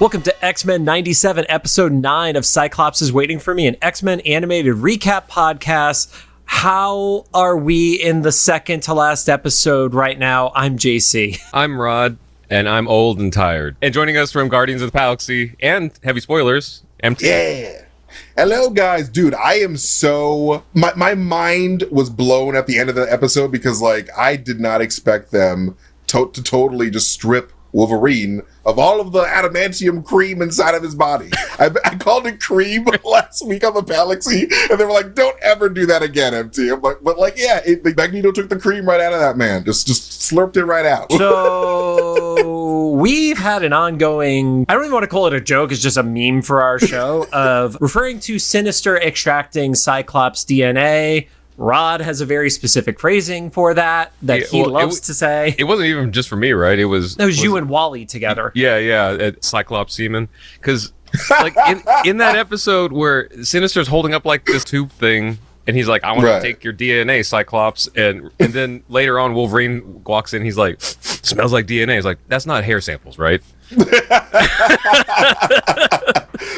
Welcome to X-Men 97, Episode 9 of Cyclops is Waiting for Me, an X-Men animated recap podcast. How are we in the second to last episode right now? I'm JC. I'm Rod, and I'm old and tired. And joining us from Guardians of the Palaxy and Heavy Spoilers, MT. Yeah. Hello, guys. Dude, I am so... My mind was blown at the end of the episode because, like, I did not expect them to totally just strip Wolverine of all of the adamantium cream inside of his body. I called it cream last week on the Palaxy, and they were like, don't ever do that again, MT. I'm like, but like, yeah, Magneto took the cream right out of that man. Just slurped it right out. So we've had an ongoing, I don't even want to call it a joke, it's just a meme for our show, of referring to Sinister extracting Cyclops DNA. Rod has a very specific phrasing for that he loves to say. It wasn't even just for me, right? It was you and Wally together. Yeah, Cyclops semen. Because like in that episode where Sinister's holding up like this tube thing, and he's like, I want to take your DNA, Cyclops. And then later on, Wolverine walks in, he's like, smells like DNA. He's like, that's not hair samples, right?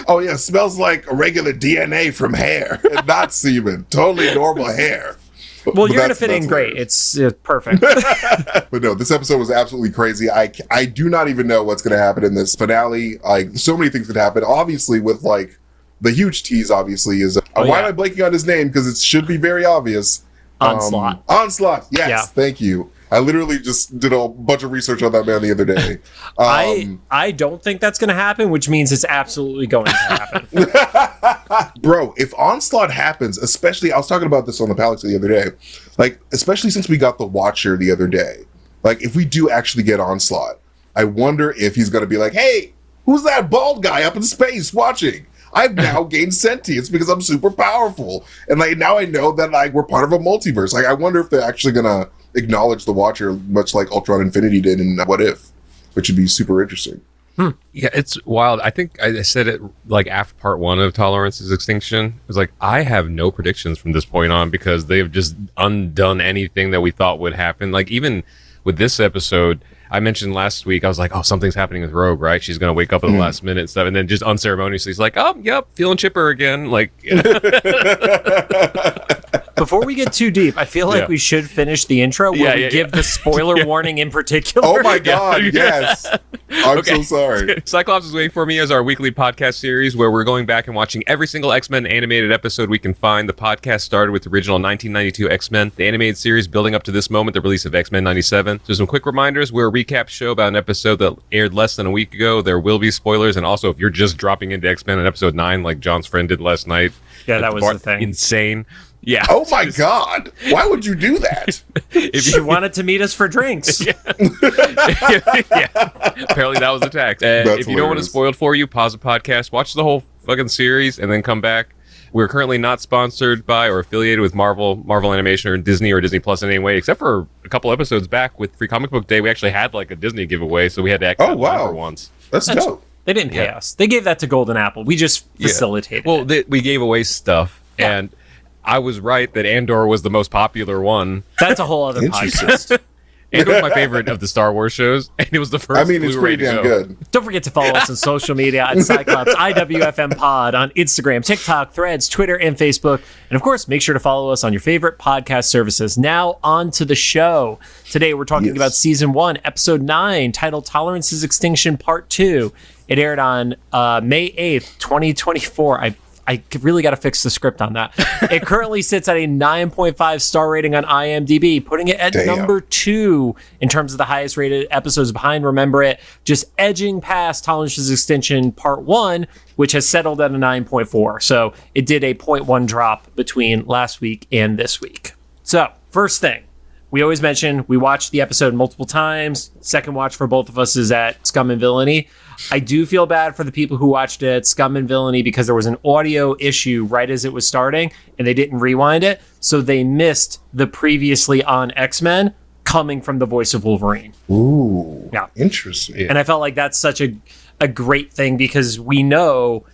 Oh yeah, smells like a regular DNA from hair, and not semen. Totally normal hair. Well, you're gonna fit in great. It's perfect. But no, this episode was absolutely crazy. I do not even know what's gonna happen in this finale. Like, so many things could happen. Obviously, with like the huge tease, obviously is why am I blanking on his name? Because it should be very obvious. Onslaught. Onslaught. Yes, Thank you. I literally just did a bunch of research on that man the other day. I don't think that's going to happen, which means it's absolutely going to happen. Bro, if Onslaught happens, especially, I was talking about this on the Palaxy the other day, like, especially since we got the Watcher the other day, like, if we do actually get Onslaught, I wonder if he's going to be like, hey, who's that bald guy up in space watching? I've now gained sentience because I'm super powerful. And like now I know that like we're part of a multiverse. Like I wonder if they're actually gonna acknowledge the Watcher much like Ultron Infinity did in What If, which would be super interesting. Yeah, it's wild. I think I said it like after part 1 of Tolerance's Extinction. It was like, I have no predictions from this point on because they've just undone anything that we thought would happen. Like even with this episode, I mentioned last week, I was like, oh, something's happening with Rogue, right? She's going to wake up at the last minute and stuff. And then just unceremoniously, he's like, oh, yep, feeling chipper again. Like, Before we get too deep, I feel like we should finish the intro where we give the spoiler warning in particular. Oh my God, yes. I'm so sorry. Cyclops is Waiting for Me is our weekly podcast series where we're going back and watching every single X-Men animated episode we can find. The podcast started with the original 1992 X-Men, the animated series building up to this moment, the release of X-Men 97. So some quick reminders. We're a recap show about an episode that aired less than a week ago. There will be spoilers. And also, if you're just dropping into X-Men in episode 9, like John's friend did last night. Yeah, that was the thing. Insane. Yeah. Oh my God. Why would you do that? If you wanted to meet us for drinks. Yeah. Apparently that was the tax. If you don't want it spoiled for you, pause the podcast, watch the whole fucking series, and then come back. We're currently not sponsored by or affiliated with Marvel Animation, or Disney Plus in any way, except for a couple episodes back with Free Comic Book Day. We actually had like a Disney giveaway, so we had to act out for once. That's dope. They didn't pay us. They gave that to Golden Apple. We just facilitated it. We gave away stuff, and I was right that Andor was the most popular one. That's a whole other podcast. Andor was my favorite of the Star Wars shows, and it was the first. I mean, it's pretty damn good. Don't forget to follow us on social media at Cyclops IWFM Pod on Instagram, TikTok, Threads, Twitter, and Facebook. And of course, make sure to follow us on your favorite podcast services. Now on to the show. Today we're talking about Season 1, Episode 9, titled Tolerance's Extinction Part 2. It aired on May 8th, 2024. I really got to fix the script on that. It currently sits at a 9.5 star rating on IMDb, putting it at number 2 in terms of the highest rated episodes behind Remember It, just edging past Tolerance's Extinction Part 1, which has settled at a 9.4. So it did a 0.1 drop between last week and this week. So first thing, we always mention we watched the episode multiple times. Second watch for both of us is at Scum and Villainy. I do feel bad for the people who watched it at Scum and Villainy because there was an audio issue right as it was starting and they didn't rewind it. So they missed the previously on X-Men coming from the voice of Wolverine. Ooh, interesting. And I felt like that's such a great thing because we know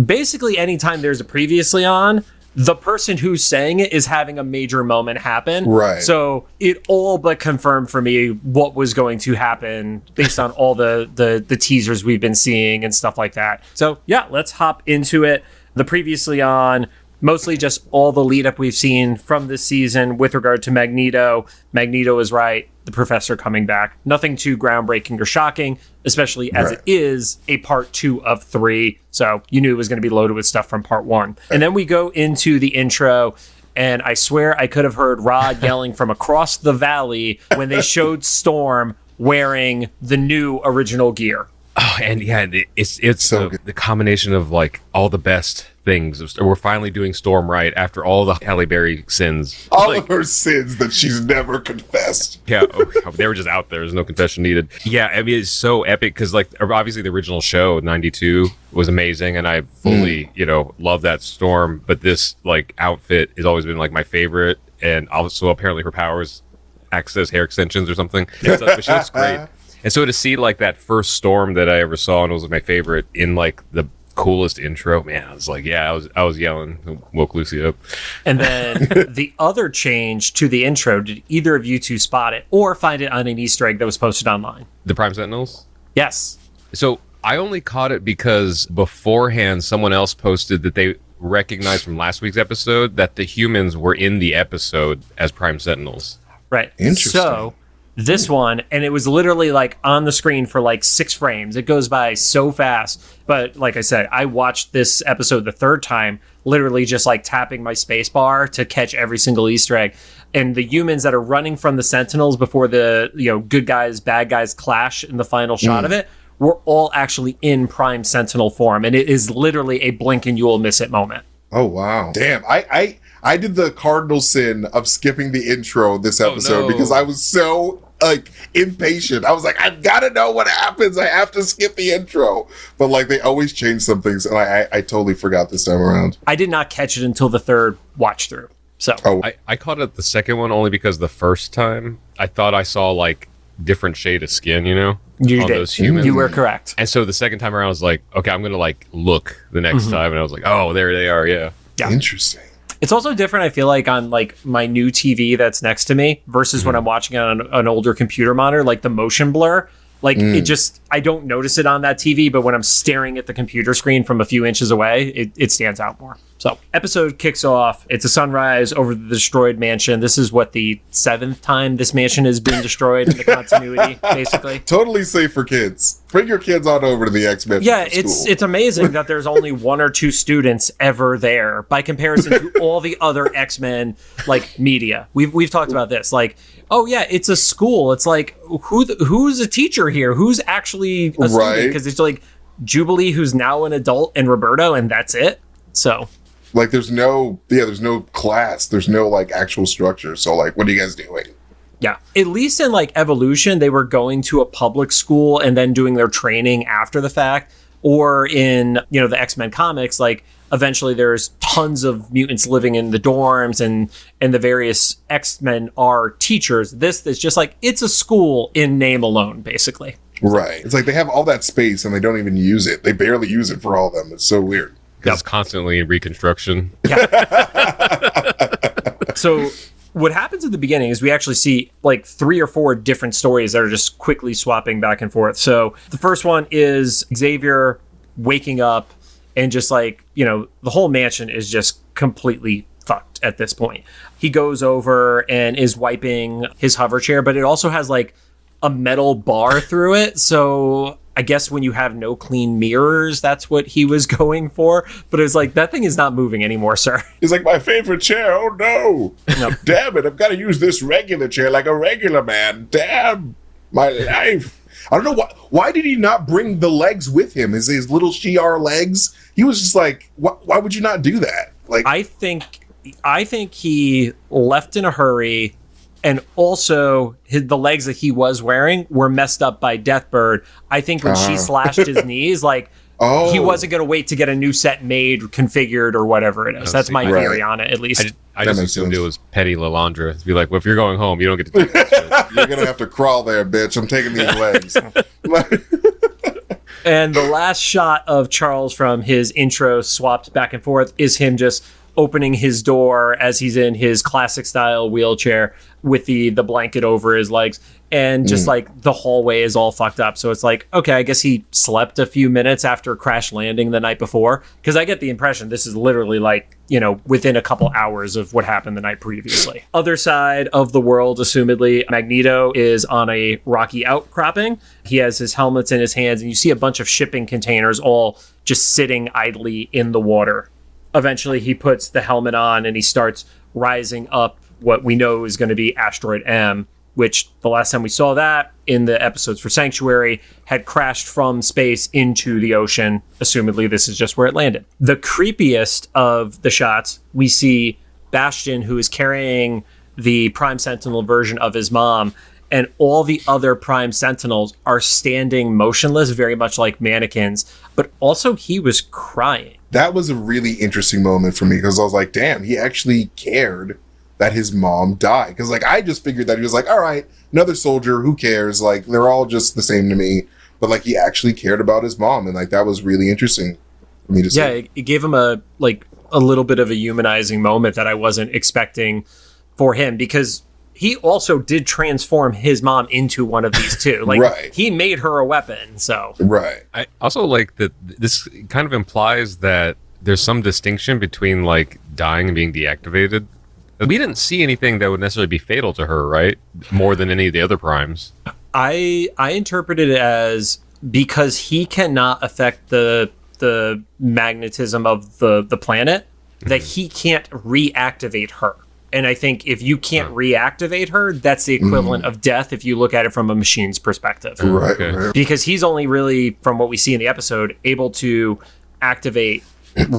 basically anytime there's a previously on, the person who's saying it is having a major moment happen. Right. So it all but confirmed for me what was going to happen based on all the teasers we've been seeing and stuff like that. So yeah, let's hop into it. The previously on, mostly just all the lead up we've seen from this season with regard to Magneto. Magneto is right. The Professor coming back. Nothing too groundbreaking or shocking, especially as it is a part 2 of 3. So you knew it was going to be loaded with stuff from part 1. And then we go into the intro, and I swear I could have heard Rod yelling from across the valley when they showed Storm wearing the new original gear. Oh, and yeah, it's So the combination of like all the best things. We're finally doing Storm right after all the Halle Berry sins. All of her sins that she's never confessed. Yeah, they were just out there. There's no confession needed. Yeah, I mean, it's so epic because, like, obviously the original show, 92, was amazing, and I fully, love that Storm. But this, like, outfit has always been, like, my favorite, and also apparently her powers access hair extensions or something. But she looks great. And so to see, like, that first Storm that I ever saw, and it was my favorite, in, like, the coolest intro, man, I was like, yeah, I was yelling, woke Lucy up. And then the other change to the intro, did either of you two spot it or find it on an Easter egg that was posted online? The Prime Sentinels? Yes. So I only caught it because beforehand someone else posted that they recognized from last week's episode that the humans were in the episode as Prime Sentinels. Right. Interesting. So this one, and it was literally like on the screen for like 6 frames. It goes by so fast. But like I said, I watched this episode the third time, literally just like tapping my space bar to catch every single Easter egg. And the humans that are running from the Sentinels before the good guys, bad guys clash in the final shot of it were all actually in Prime Sentinel form. And it is literally a blink and you will miss it moment. Oh, wow. Damn. I did the cardinal sin of skipping the intro this episode because I was so impatient. I was like, I've got to know what happens. I have to skip the intro. But like they always change some things, and I totally forgot this time around. I did not catch it until the third watch through. So I caught it the second one only because the first time I thought I saw like different shade of skin, you on did. Those humans. You were correct. And so the second time around I was like, okay, I'm gonna like look the next time, and I was like, oh, there they are. Yeah. Interesting. It's also different, I feel like, on like my new TV that's next to me versus when I'm watching it on an older computer monitor, like the motion blur. Like it just, I don't notice it on that TV, but when I'm staring at the computer screen from a few inches away, it stands out more. So episode kicks off. It's a sunrise over the destroyed mansion. This is what, the 7th time this mansion has been destroyed in the continuity, basically. Totally safe for kids. Bring your kids on over to the X-Men. Yeah, it's amazing that there's only 1 or 2 students ever there by comparison to all the other X-Men like media. We've talked about this. Like, oh yeah, it's a school. It's like who's a teacher here? Who's actually a student? Because it's like Jubilee, who's now an adult, and Roberto, and that's it. So like there's no class. There's no like actual structure. So like, what are you guys doing? Yeah, at least in like Evolution, they were going to a public school and then doing their training after the fact. Or in, the X-Men comics, like eventually there's tons of mutants living in the dorms and the various X-Men are teachers. This is just like, it's a school in name alone, basically. Right. It's like they have all that space and they don't even use it. They barely use it for all of them. It's so weird. Because it's constantly in reconstruction. Yeah. So what happens at the beginning is we actually see like 3 or 4 different stories that are just quickly swapping back and forth. So the first one is Xavier waking up and just like, the whole mansion is just completely fucked at this point. He goes over and is wiping his hover chair, but it also has like a metal bar through it. So I guess when you have no clean mirrors, that's what he was going for. But it was like, that thing is not moving anymore, sir. He's like, my favorite chair. Oh, no. Damn it. I've got to use this regular chair like a regular man. Damn my life. I don't know. Why did he not bring the legs with him? His little Shi'ar legs? He was just like, why would you not do that? Like, I think he left in a hurry. And also, the legs that he was wearing were messed up by Deathbird. I think when she slashed his knees, like, he wasn't going to wait to get a new set made, configured, or whatever it is. That's my theory on it, at least. I just assumed it was petty Lalandra. To be like, well, if you're going home, you don't get to take that shit. You're going to have to crawl there, bitch. I'm taking these legs. And the last shot of Charles from his intro swapped back and forth is him just opening his door as he's in his classic style wheelchair with the blanket over his legs, and just like the hallway is all fucked up. So it's like, okay, I guess he slept a few minutes after crash landing the night before, because I get the impression this is literally like, you know, within a couple hours of what happened the night previously. Other side of the world, assumedly, Magneto is on a rocky outcropping. He has his helmets in his hands, and you see a bunch of shipping containers all just sitting idly in the water. Eventually, he puts the helmet on and he starts rising up what we know is going to be Asteroid M, which the last time we saw that in the episodes for Sanctuary had crashed from space into the ocean. Assumedly, this is just where it landed. The creepiest of the shots, we see Bastion, who is carrying the Prime Sentinel version of his mom, and all the other Prime Sentinels are standing motionless, very much like mannequins, but also he was crying. That was a really interesting moment for me, because I was like, damn, he actually cared that his mom died. Because like, I just figured that he was like, all right, another soldier, who cares? Like, they're all just the same to me. But like, he actually cared about his mom, and like, that was really interesting for me to see. Yeah, it gave him a little bit of a humanizing moment that I wasn't expecting for him, because he also did transform his mom into one of these two. Like, right. He made her a weapon, so. Right. I also like that this kind of implies that there's some distinction between like dying and being deactivated. We didn't see anything that would necessarily be fatal to her, right? More than any of the other primes. I interpreted it as, because he cannot affect the magnetism of the planet, that he can't reactivate her. And I think if you can't reactivate her, that's the equivalent of death if you look at it from a machine's perspective. Right, okay. right. Because he's only really, from what we see in the episode, able to activate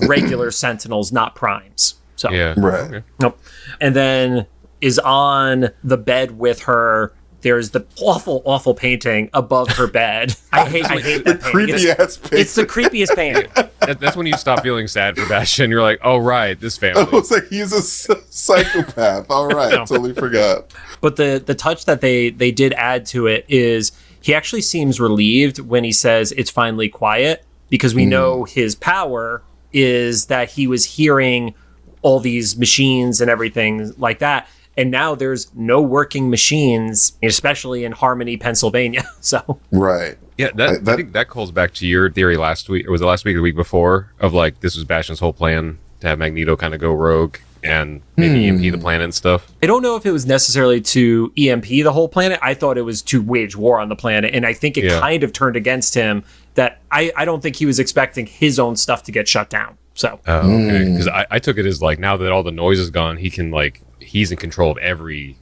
regular Sentinels, not primes. So, yeah. Right. Okay. Nope. And then is on the bed with her. There's the awful painting above her bed. I hate that painting. Creepy ass painting. It's the creepiest painting. That's when you stop feeling sad for Bastion. You're like, oh, right, this family. I was like, he's a psychopath. All right, No. totally forgot. But the touch that they did add to it is he actually seems relieved when he says it's finally quiet, because we know his power is that he was hearing all these machines and everything like that. And now there's no working machines, especially in Harmony, Pennsylvania. So Right. Yeah, I think that calls back to your theory last week, or was it last week or the week before, of like this was Bastion's whole plan to have Magneto kind of go rogue and maybe EMP the planet and stuff. I don't know if it was necessarily to EMP the whole planet. I thought it was to wage war on the planet. And I think it kind of turned against him, that I don't think he was expecting his own stuff to get shut down. So, Okay. Because I took it as like, now that all the noise is gone, he can like, he's in control of every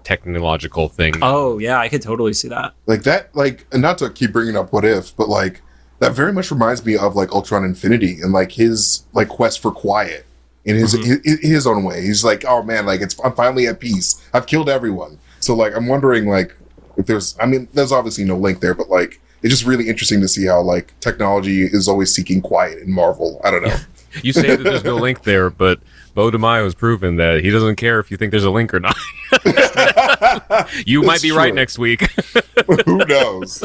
technological thing. oh yeah, I could totally see that. Like that, like, and not to keep bringing up What If, but like, that very much reminds me of like Ultron Infinity and like his like quest for quiet in his own way. He's like, oh man, like I'm finally at peace. I've killed everyone. So like, I'm wondering like if there's obviously no link there, but like, it's just really interesting to see how like technology is always seeking quiet in Marvel. I don't know. You say that there's no link there, but Bo DeMaio has proven that he doesn't care if you think there's a link or not. You might be right next week. Who knows?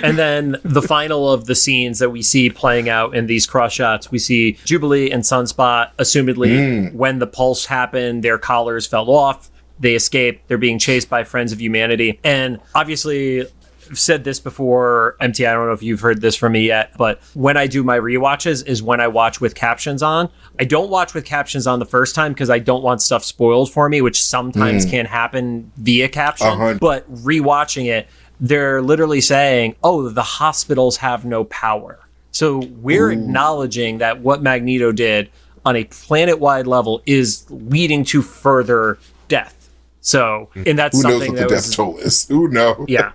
And then the final of the scenes that we see playing out in these cross shots, we see Jubilee and Sunspot, assumedly when the pulse happened, their collars fell off. They escape. They're being chased by Friends of Humanity. And obviously, I've said this before, MT, I don't know if you've heard this from me yet, but when I do my rewatches is when I watch with captions on. I don't watch with captions on the first time because I don't want stuff spoiled for me, which sometimes can happen via caption. But rewatching it, they're literally saying, oh, the hospitals have no power. So we're acknowledging that what Magneto did on a planet-wide level is leading to further death. So, and that's Who knows something what the death toll is? Who knows? Yeah.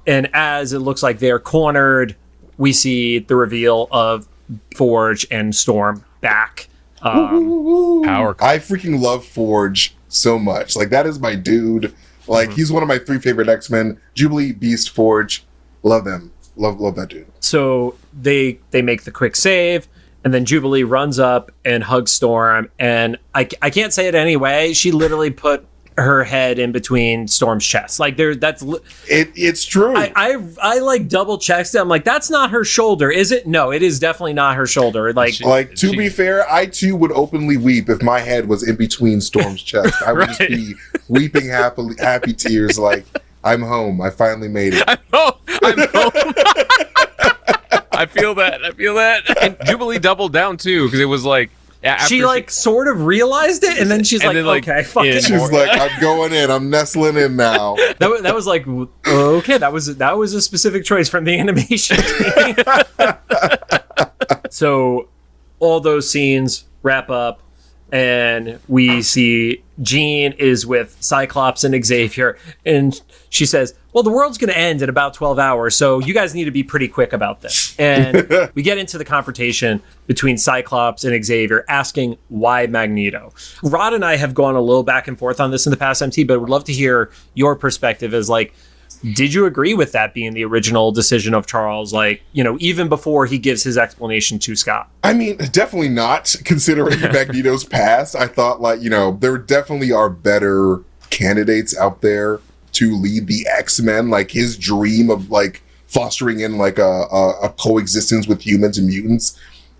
And as it looks like they're cornered, we see the reveal of Forge and Storm back. Power. I freaking love Forge so much. Like, that is my dude. Like, he's one of my 3 favorite X-Men. Jubilee, Beast, Forge. Love them. Love that dude. So they make the quick save, and then Jubilee runs up and hugs Storm. And I can't say it anyway. She literally put her head in between Storm's chest. Like it's true. I like double checked it. I'm like, that's not her shoulder, is it? No, it is definitely not her shoulder. Like to be fair, I too would openly weep if my head was in between Storm's chest. I would just be weeping happy tears like, I'm home. I finally made it. I'm home. I feel that. And Jubilee doubled down too, because it was like, she sort of realized it, and then she's like, okay, fuck it. She's like, I'm going in. I'm nestling in now. That was like, okay, that was a specific choice from the animation. So all those scenes wrap up, and we see Jean is with Cyclops and Xavier, and she says, well, the world's going to end in about 12 hours, so you guys need to be pretty quick about this. And we get into the confrontation between Cyclops and Xavier, asking why Magneto. Rod and I have gone a little back and forth on this in the past, MT, but would love to hear your perspective as like, did you agree with that being the original decision of Charles? Like, even before he gives his explanation to Scott? I mean, definitely not, considering Magneto's past. I thought, there definitely are better candidates out there to lead the X-Men. Like, his dream of, fostering in, a coexistence with humans and mutants.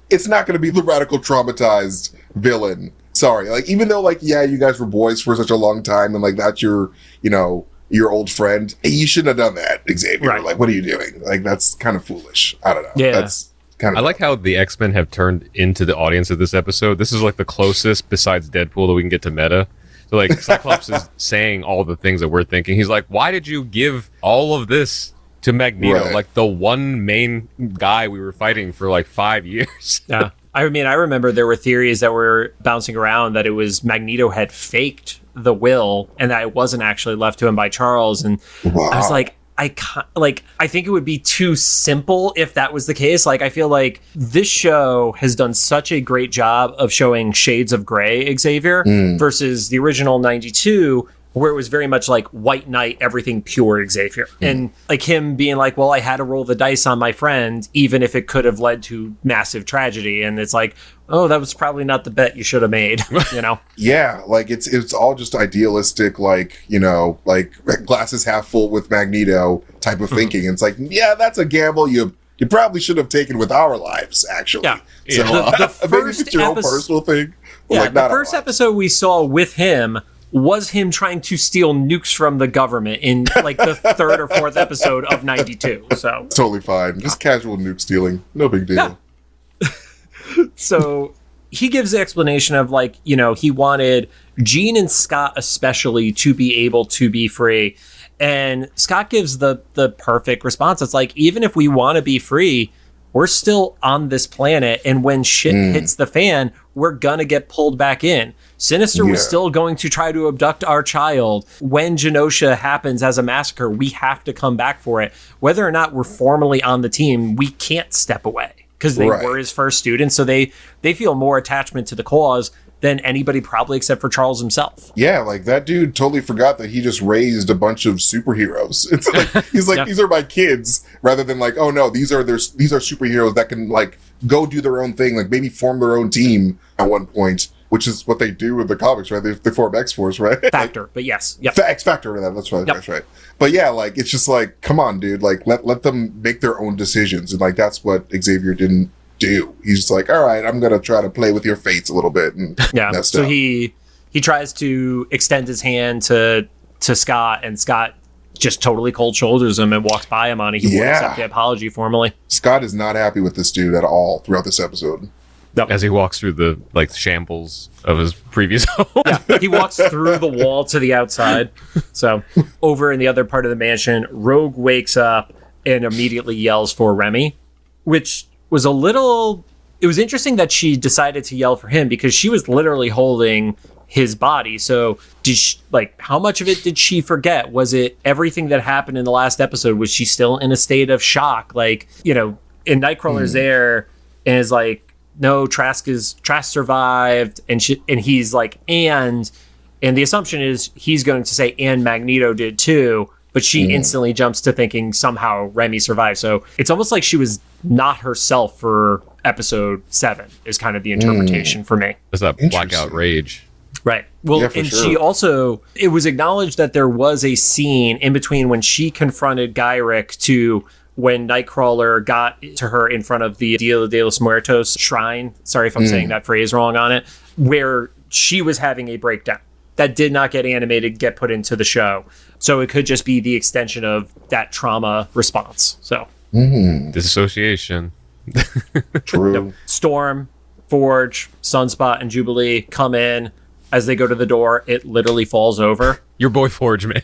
It's not going to be the radical traumatized villain. Sorry. Even though, you guys were boys for such a long time, and, that's your, your old friend. You shouldn't have done that, Xavier. Right. What are you doing? That's kind of foolish. I don't know. Yeah. That's kind of. I like how the X-Men have turned into the audience of this episode. This is the closest besides Deadpool that we can get to meta. So Cyclops is saying all the things that we're thinking. He's like, why did you give all of this to Magneto? Right. The one main guy we were fighting for 5 years. Yeah. I mean, I remember there were theories that were bouncing around that it was Magneto had faked the will and that it wasn't actually left to him by Charles. And wow. I was like, I think it would be too simple if that was the case. I feel like this show has done such a great job of showing shades of gray Xavier versus the original 92, where it was very much like White Knight, everything pure Xavier. And him being like, well, I had to roll the dice on my friend, even if it could have led to massive tragedy. And it's like, oh, that was probably not the bet you should have made, Yeah, it's all just idealistic, glasses half full with Magneto type of thinking. It's like, yeah, that's a gamble you probably should have taken with our lives, actually. Yeah. So The maybe it's your own personal thing. But the first episode we saw with him was him trying to steal nukes from the government in the third or fourth episode of 92. So totally fine. Just casual nuke stealing. No big deal. Yeah. So he gives the explanation of he wanted Jean and Scott especially to be able to be free. And Scott gives the perfect response. It's like, even if we want to be free, we're still on this planet. And when shit hits the fan, we're going to get pulled back in. Sinister was still going to try to abduct our child. When Genosha happens as a massacre, we have to come back for it. Whether or not we're formally on the team, we can't step away because they were his first students. So they feel more attachment to the cause than anybody probably except for Charles himself. Yeah, that dude totally forgot that he just raised a bunch of superheroes. It's he's like, these are my kids, rather than oh no, these are superheroes that can go do their own thing, maybe form their own team at one point, which is what they do in the comics, right? They form X-Force, right? Factor, but yes. Yep. X-Factor, that's right. Yep. That's right. But yeah, it's just come on, dude, let them make their own decisions. And that's what Xavier didn't do. He's just all right, I'm gonna try to play with your fates a little bit. And so he tries to extend his hand to Scott, and Scott just totally cold shoulders him and walks by him on it. He won't accept the apology formally. Scott is not happy with this dude at all throughout this episode. Yep. As he walks through the shambles of his previous home. Yeah, he walks through the wall to the outside. So over in the other part of the mansion, Rogue wakes up and immediately yells for Remy, which was it was interesting that she decided to yell for him because she was literally holding his body. So did she, how much of it did she forget? Was it everything that happened in the last episode? Was she still in a state of shock? And Nightcrawler's there and is no, Trask survived, and he's and the assumption is he's going to say, and Magneto did too, but she instantly jumps to thinking somehow Remy survived. So it's almost like she was not herself for episode 7 is kind of the interpretation for me. It's that blackout rage. Right. Well, Yeah, for and sure. she also, it was acknowledged that there was a scene in between when she confronted Gyrick to when Nightcrawler got to her in front of the Dia de los Muertos shrine. Sorry if I'm saying that phrase wrong on it, where she was having a breakdown. That did not get animated, get put into the show. So it could just be the extension of that trauma response. So Disassociation. True. Storm, Forge, Sunspot, and Jubilee come in. As they go to the door, it literally falls over. Your boy Forge, man.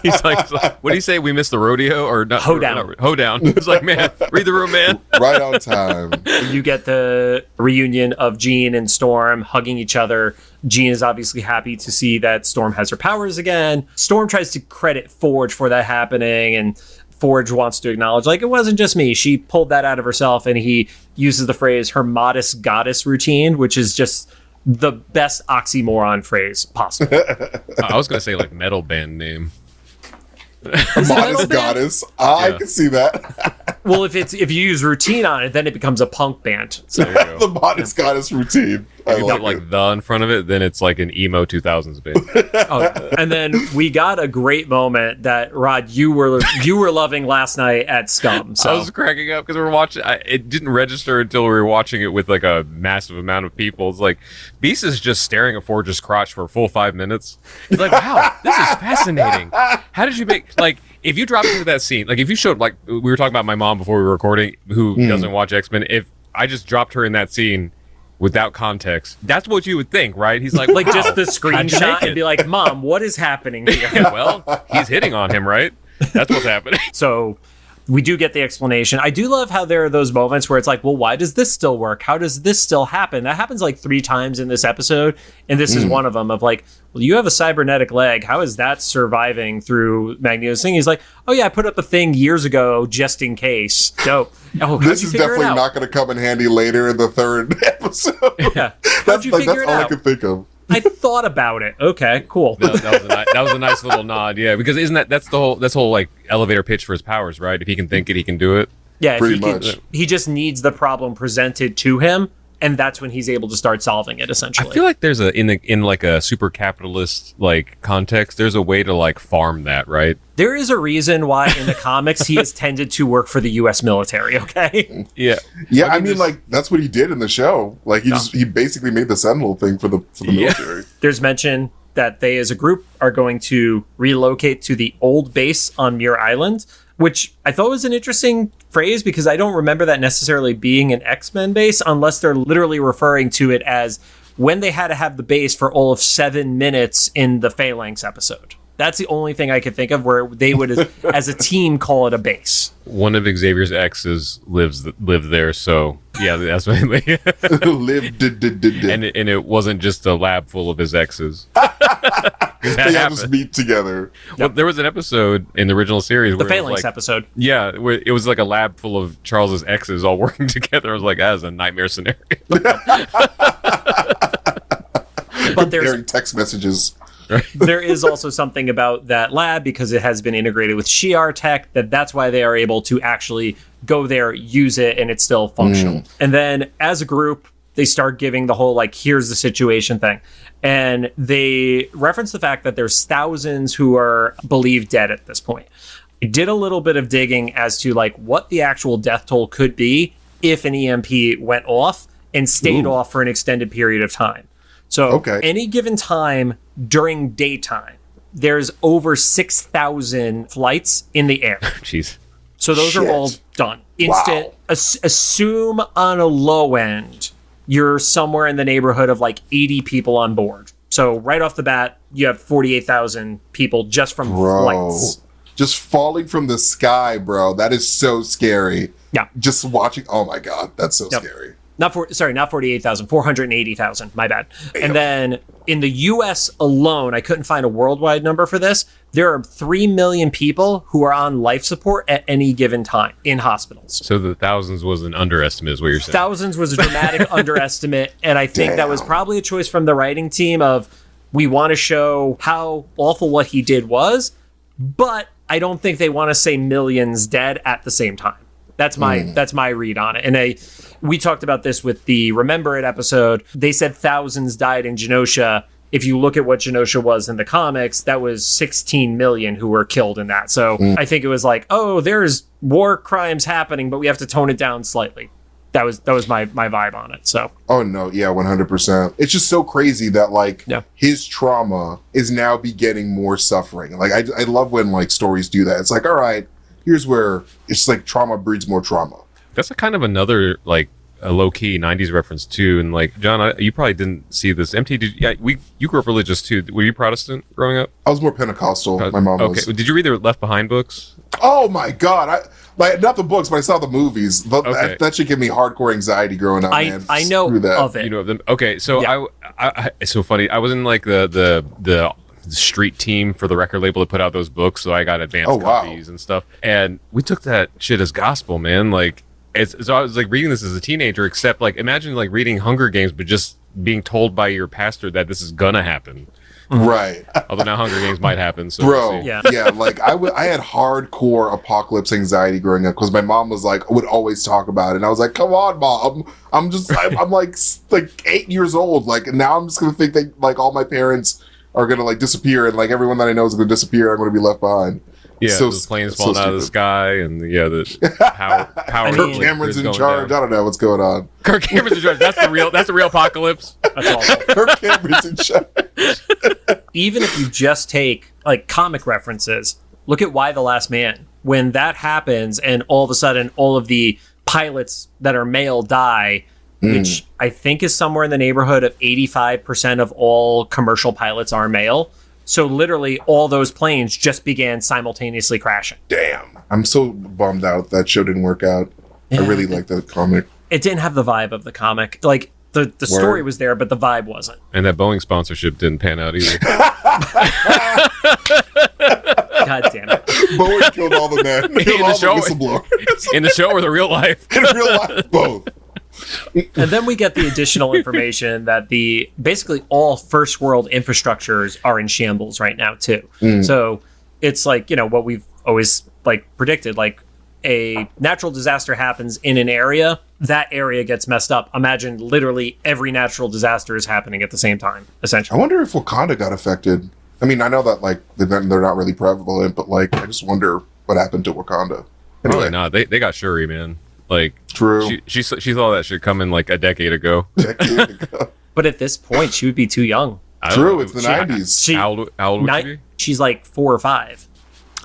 He's like, what do you say? We missed the rodeo or not? Hoedown. Hoedown. He's like, man, read the room, man. Right on time. You get the reunion of Jean and Storm hugging each other. Jean is obviously happy to see that Storm has her powers again. Storm tries to credit Forge for that happening, and Forge wants to acknowledge, like, it wasn't just me. She pulled that out of herself, and he uses the phrase, her modest goddess routine, which is just the best oxymoron phrase possible. I was going to say, like, metal band name. Modest goddess. I can see that. Well, if you use routine on it, then it becomes a punk band. So There you The go. modest goddess routine. I You like put, like, it. the in front of it, then it's like an emo 2000s band. and then we got a great moment that Rod, you were loving last night at Scum. I So was cracking up because we were watching. It didn't register until we were watching it with like a massive amount of people. It's like Beast is just staring at Forge's crotch for a full 5 minutes. He's like, "Wow, this is fascinating. How did you make like?" If you dropped into that scene, like if you showed, like we were talking about my mom before we were recording, who doesn't watch X-Men, if I just dropped her in that scene without context, that's what you would think, right? He's like, like wow, just the how'd you screenshot make and it? be like, Mom, what is happening here? Yeah, well, he's hitting on him, right? That's what's happening. So we do get the explanation. I do love how there are those moments where it's like, well, why does this still work? How does this still happen? That happens like 3 times in this episode. And this is one of them of like, well, you have a cybernetic leg. How is that surviving through Magneto's thing? He's like, oh yeah, I put up a thing years ago just in case. Dope. Oh, how'd This you is figure it definitely out? not going to come in handy later in the 3rd episode. Yeah. How'd That's you like figure that's it all I out? could think of. I thought about it. Okay, cool. That was a nice little nod, yeah. Because isn't that's whole like elevator pitch for his powers, right? If he can think it, he can do it. Yeah, if Pretty he can- much. he just needs the problem presented to him, and that's when he's able to start solving it. Essentially, I feel like there's in like a super capitalist like context, there's a way to like farm that, right? there is a reason why in the comics he has tended to work for the U.S. military. Okay, Yeah. Yeah, I Let me mean, just- like that's what he did in the show. Like he basically made the Sentinel thing for the military. there's mention that they as a group are going to relocate to the old base on Muir Island, which I thought was an interesting phrase because I don't remember that necessarily being an X-Men base unless they're literally referring to it as when they had to have the base for all of 7 minutes in the Phalanx episode. That's the only thing I could think of where they would, as a team, call it a base. One of Xavier's exes lived there, so yeah, that's what. Lived, and it wasn't just a lab full of his exes. they all just meet together. Well, there was an episode in the original series The where it was Phalanx like, episode. yeah, where it was like a lab full of Charles's exes all working together. I was like, that is a nightmare scenario. But there's Comparing text messages. there is also something about that lab because it has been integrated with Shi'ar tech that's why they are able to actually go there, use it, and it's still functional. And then as a group, they start giving the whole like, here's the situation thing. And they reference the fact that there's thousands who are believed dead at this point. I did a little bit of digging as to like what the actual death toll could be if an EMP went off and stayed off for an extended period of time. So any given time during daytime, there's over 6,000 flights in the air. Jeez. So those are all done. Instant. Wow. Assume on a low end, you're somewhere in the neighborhood of like 80 people on board. So right off the bat, you have 48,000 people just from flights. Just falling from the sky, bro. That is so scary. Yeah. Just watching. Oh my God. That's so scary. Not 48,000, 480,000. My bad. And then in the US alone, I couldn't find a worldwide number for this. There are 3 million people who are on life support at any given time in hospitals. So the thousands was an underestimate, is what you're saying. Thousands was a dramatic underestimate. And I think that was probably a choice from the writing team of, we want to show how awful what he did was, but I don't think they want to say millions dead at the same time. That's my read on it. And we talked about this with the Remember It episode. They said thousands died in Genosha. If you look at what Genosha was in the comics, that was 16 million who were killed in that. So I think it was like, oh, there's war crimes happening, but we have to tone it down slightly. That was my vibe on it. So. Oh no, yeah, 100%. It's just so crazy that like his trauma is now begetting more suffering. Like I love when like stories do that. It's like, all right, here's where it's like trauma breeds more trauma. That's a kind of another like a low-key 90s reference too. And like John, you probably didn't see this. You grew up religious too. Were you Protestant growing up? I was more Pentecostal. My mom was. Okay. Did you read the Left Behind books? Oh my god! Not the books, but I saw the movies. That should give me hardcore anxiety growing up. Man. I know of it. You know of them. Okay, so I it's so funny. I was in like the street team for the record label that put out those books, so I got advanced copies and stuff. And we took that shit as gospel, man. Like, so I was like reading this as a teenager. Except like, imagine like reading Hunger Games, but just being told by your pastor that this is gonna happen. Right. Although now Hunger Games might happen. So bro, we'll yeah. Like I had hardcore apocalypse anxiety growing up because my mom was like would always talk about it, and I was like, "Come on, mom." I'm like 8 years old. Like now I'm just gonna think that like all my parents are gonna like disappear, and like everyone that I know is gonna disappear. I'm gonna be left behind. Yeah, those planes falling out of the sky, and the power. Kirk Cameron's in charge. Down. I don't know what's going on. Kirk Cameron's in charge. That's the real apocalypse. That's awful. Kirk Cameron's in charge. Even if you just take like comic references, look at Y: The Last Man. When that happens, and all of a sudden, all of the pilots that are male die, which I think is somewhere in the neighborhood of 85% of all commercial pilots are male. So literally all those planes just began simultaneously crashing. Damn. I'm so bummed out that show didn't work out. Yeah. I really like the comic. It didn't have the vibe of the comic. Like the story was there, but the vibe wasn't. And that Boeing sponsorship didn't pan out either. God damn it. Boeing killed all the men. Killed all the whistleblowers. In the show or the real life? In real life, both. And then we get the additional information that basically all first world infrastructures are in shambles right now too. So it's like, what we've always like predicted, like a natural disaster happens in an area, that area gets messed up. Imagine literally every natural disaster is happening at the same time, essentially. I wonder if Wakanda got affected. I mean, I know that like they're not really prevalent, but like I just wonder what happened to Wakanda. Anyway. Really not. They got Shuri, man. Like, true. She saw that shit coming like a decade ago. But at this point, she would be too young. True, it's the 90s. How old would she be? She's like 4 or 5.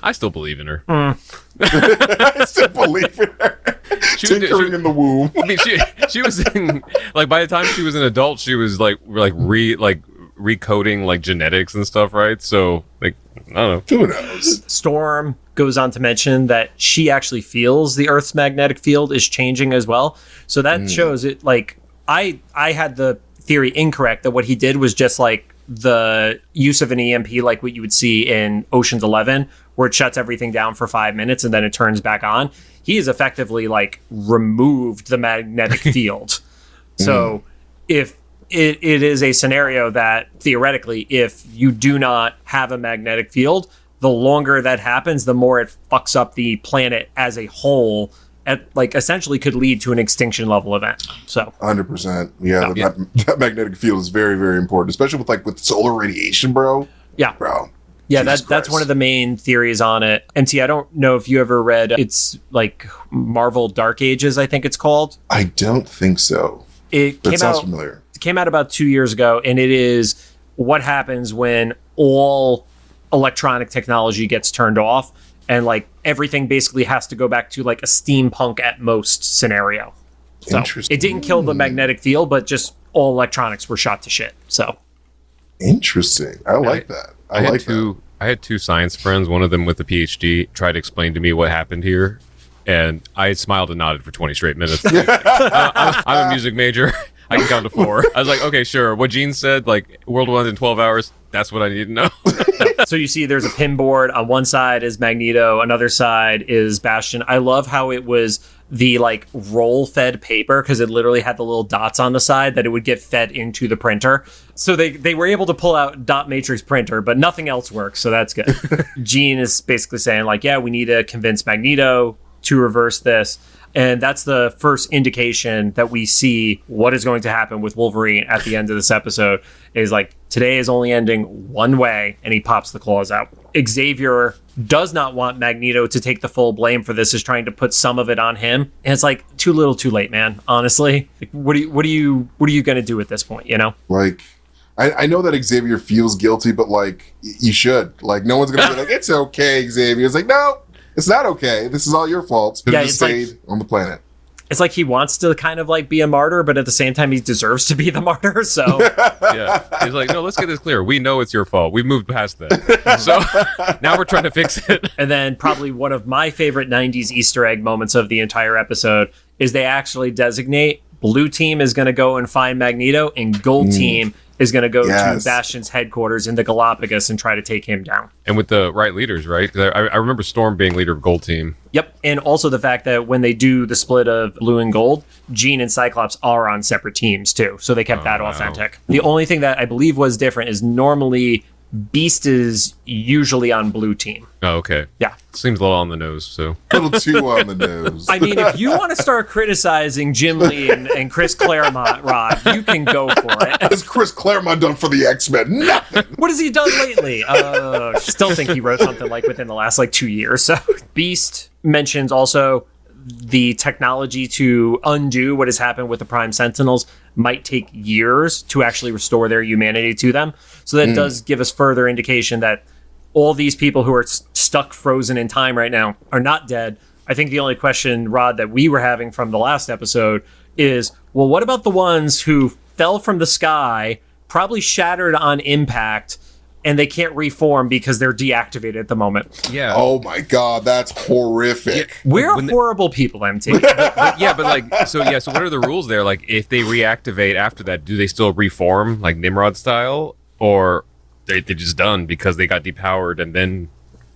I still believe in her. I still believe in her. Tinkering in the womb. I mean, she was in, like, by the time she was an adult, she was recoding like genetics and stuff, right? So like, I don't know. Who knows? Storm goes on to mention that she actually feels the Earth's magnetic field is changing as well. So that shows it. Like I had the theory incorrect that what he did was just like the use of an EMP, like what you would see in Ocean's 11, where it shuts everything down for 5 minutes and then it turns back on. He has effectively like removed the magnetic field. So if it is a scenario that theoretically, if you do not have a magnetic field, the longer that happens, the more it fucks up the planet as a whole, and like essentially could lead to an extinction level event. So 100%. Yeah, that magnetic field is very, very important, especially with solar radiation, bro. Yeah, bro. Yeah, that's one of the main theories on it. MT, I don't know if you ever read, it's like Marvel Dark Ages, I think it's called. I don't think so. Sounds familiar. It came out about 2 years ago, and it is what happens when all electronic technology gets turned off, and like everything basically has to go back to like a steampunk at most scenario. So interesting. It didn't kill the magnetic field, but just all electronics were shot to shit. So interesting. I like that. I had two science friends, one of them with a PhD, try to explain to me what happened here, and I smiled and nodded for 20 straight minutes. I'm a music major. I can count to 4. I was like, okay, sure. What Gene said, like, world will end in 12 hours, that's what I need to know. So you see there's a pin board. On one side is Magneto. Another side is Bastion. I love how it was the, like, roll-fed paper, because it literally had the little dots on the side that it would get fed into the printer. So they were able to pull out dot matrix printer, but nothing else works, so that's good. Gene is basically saying, like, yeah, we need to convince Magneto to reverse this. And that's the first indication that we see what is going to happen with Wolverine at the end of this episode is like, today is only ending one way, and he pops the claws out. Xavier does not want Magneto to take the full blame for this, is trying to put some of it on him. And it's like, too little, too late, man. Honestly, like, what are you going to do at this point? You know, like, I know that Xavier feels guilty, but like, you should. Like, no one's going to be like, it's okay, Xavier. It's like, no, it's not okay. This is all your fault. You just stayed on the planet. It's like he wants to kind of like be a martyr, but at the same time, he deserves to be the martyr. So yeah, he's like, no, let's get this clear. We know it's your fault. We've moved past that. So now we're trying to fix it. And then probably one of my favorite 90s Easter egg moments of the entire episode is they actually designate Blue Team is going to go and find Magneto, and Gold Team is going to go to Bastion's headquarters in the Galapagos and try to take him down. And with the right leaders, right? 'Cause I remember Storm being leader of Gold Team. Yep. And also the fact that when they do the split of Blue and Gold, Jean and Cyclops are on separate teams too. So they kept that authentic. The only thing that I believe was different is normally Beast is usually on Blue Team. Oh, okay. Yeah. Seems a little on the nose, so. A little too on the nose. I mean, if you want to start criticizing Jim Lee and Chris Claremont, Rod, you can go for it. What has Chris Claremont done for the X-Men? Nothing. What has he done lately? Still think he wrote something like within the last 2 years. So Beast mentions also the technology to undo what has happened with the Prime Sentinels might take years to actually restore their humanity to them. So that does give us further indication that all these people who are stuck frozen in time right now are not dead. I think the only question, Rod, that we were having from the last episode is, well, what about the ones who fell from the sky, probably shattered on impact, and they can't reform because they're deactivated at the moment? Yeah. Oh my God, that's horrific. Yeah, we're horrible people, MT. but so what are the rules there? Like, if they reactivate after that, do they still reform, like Nimrod style? Or they're just done because they got depowered and then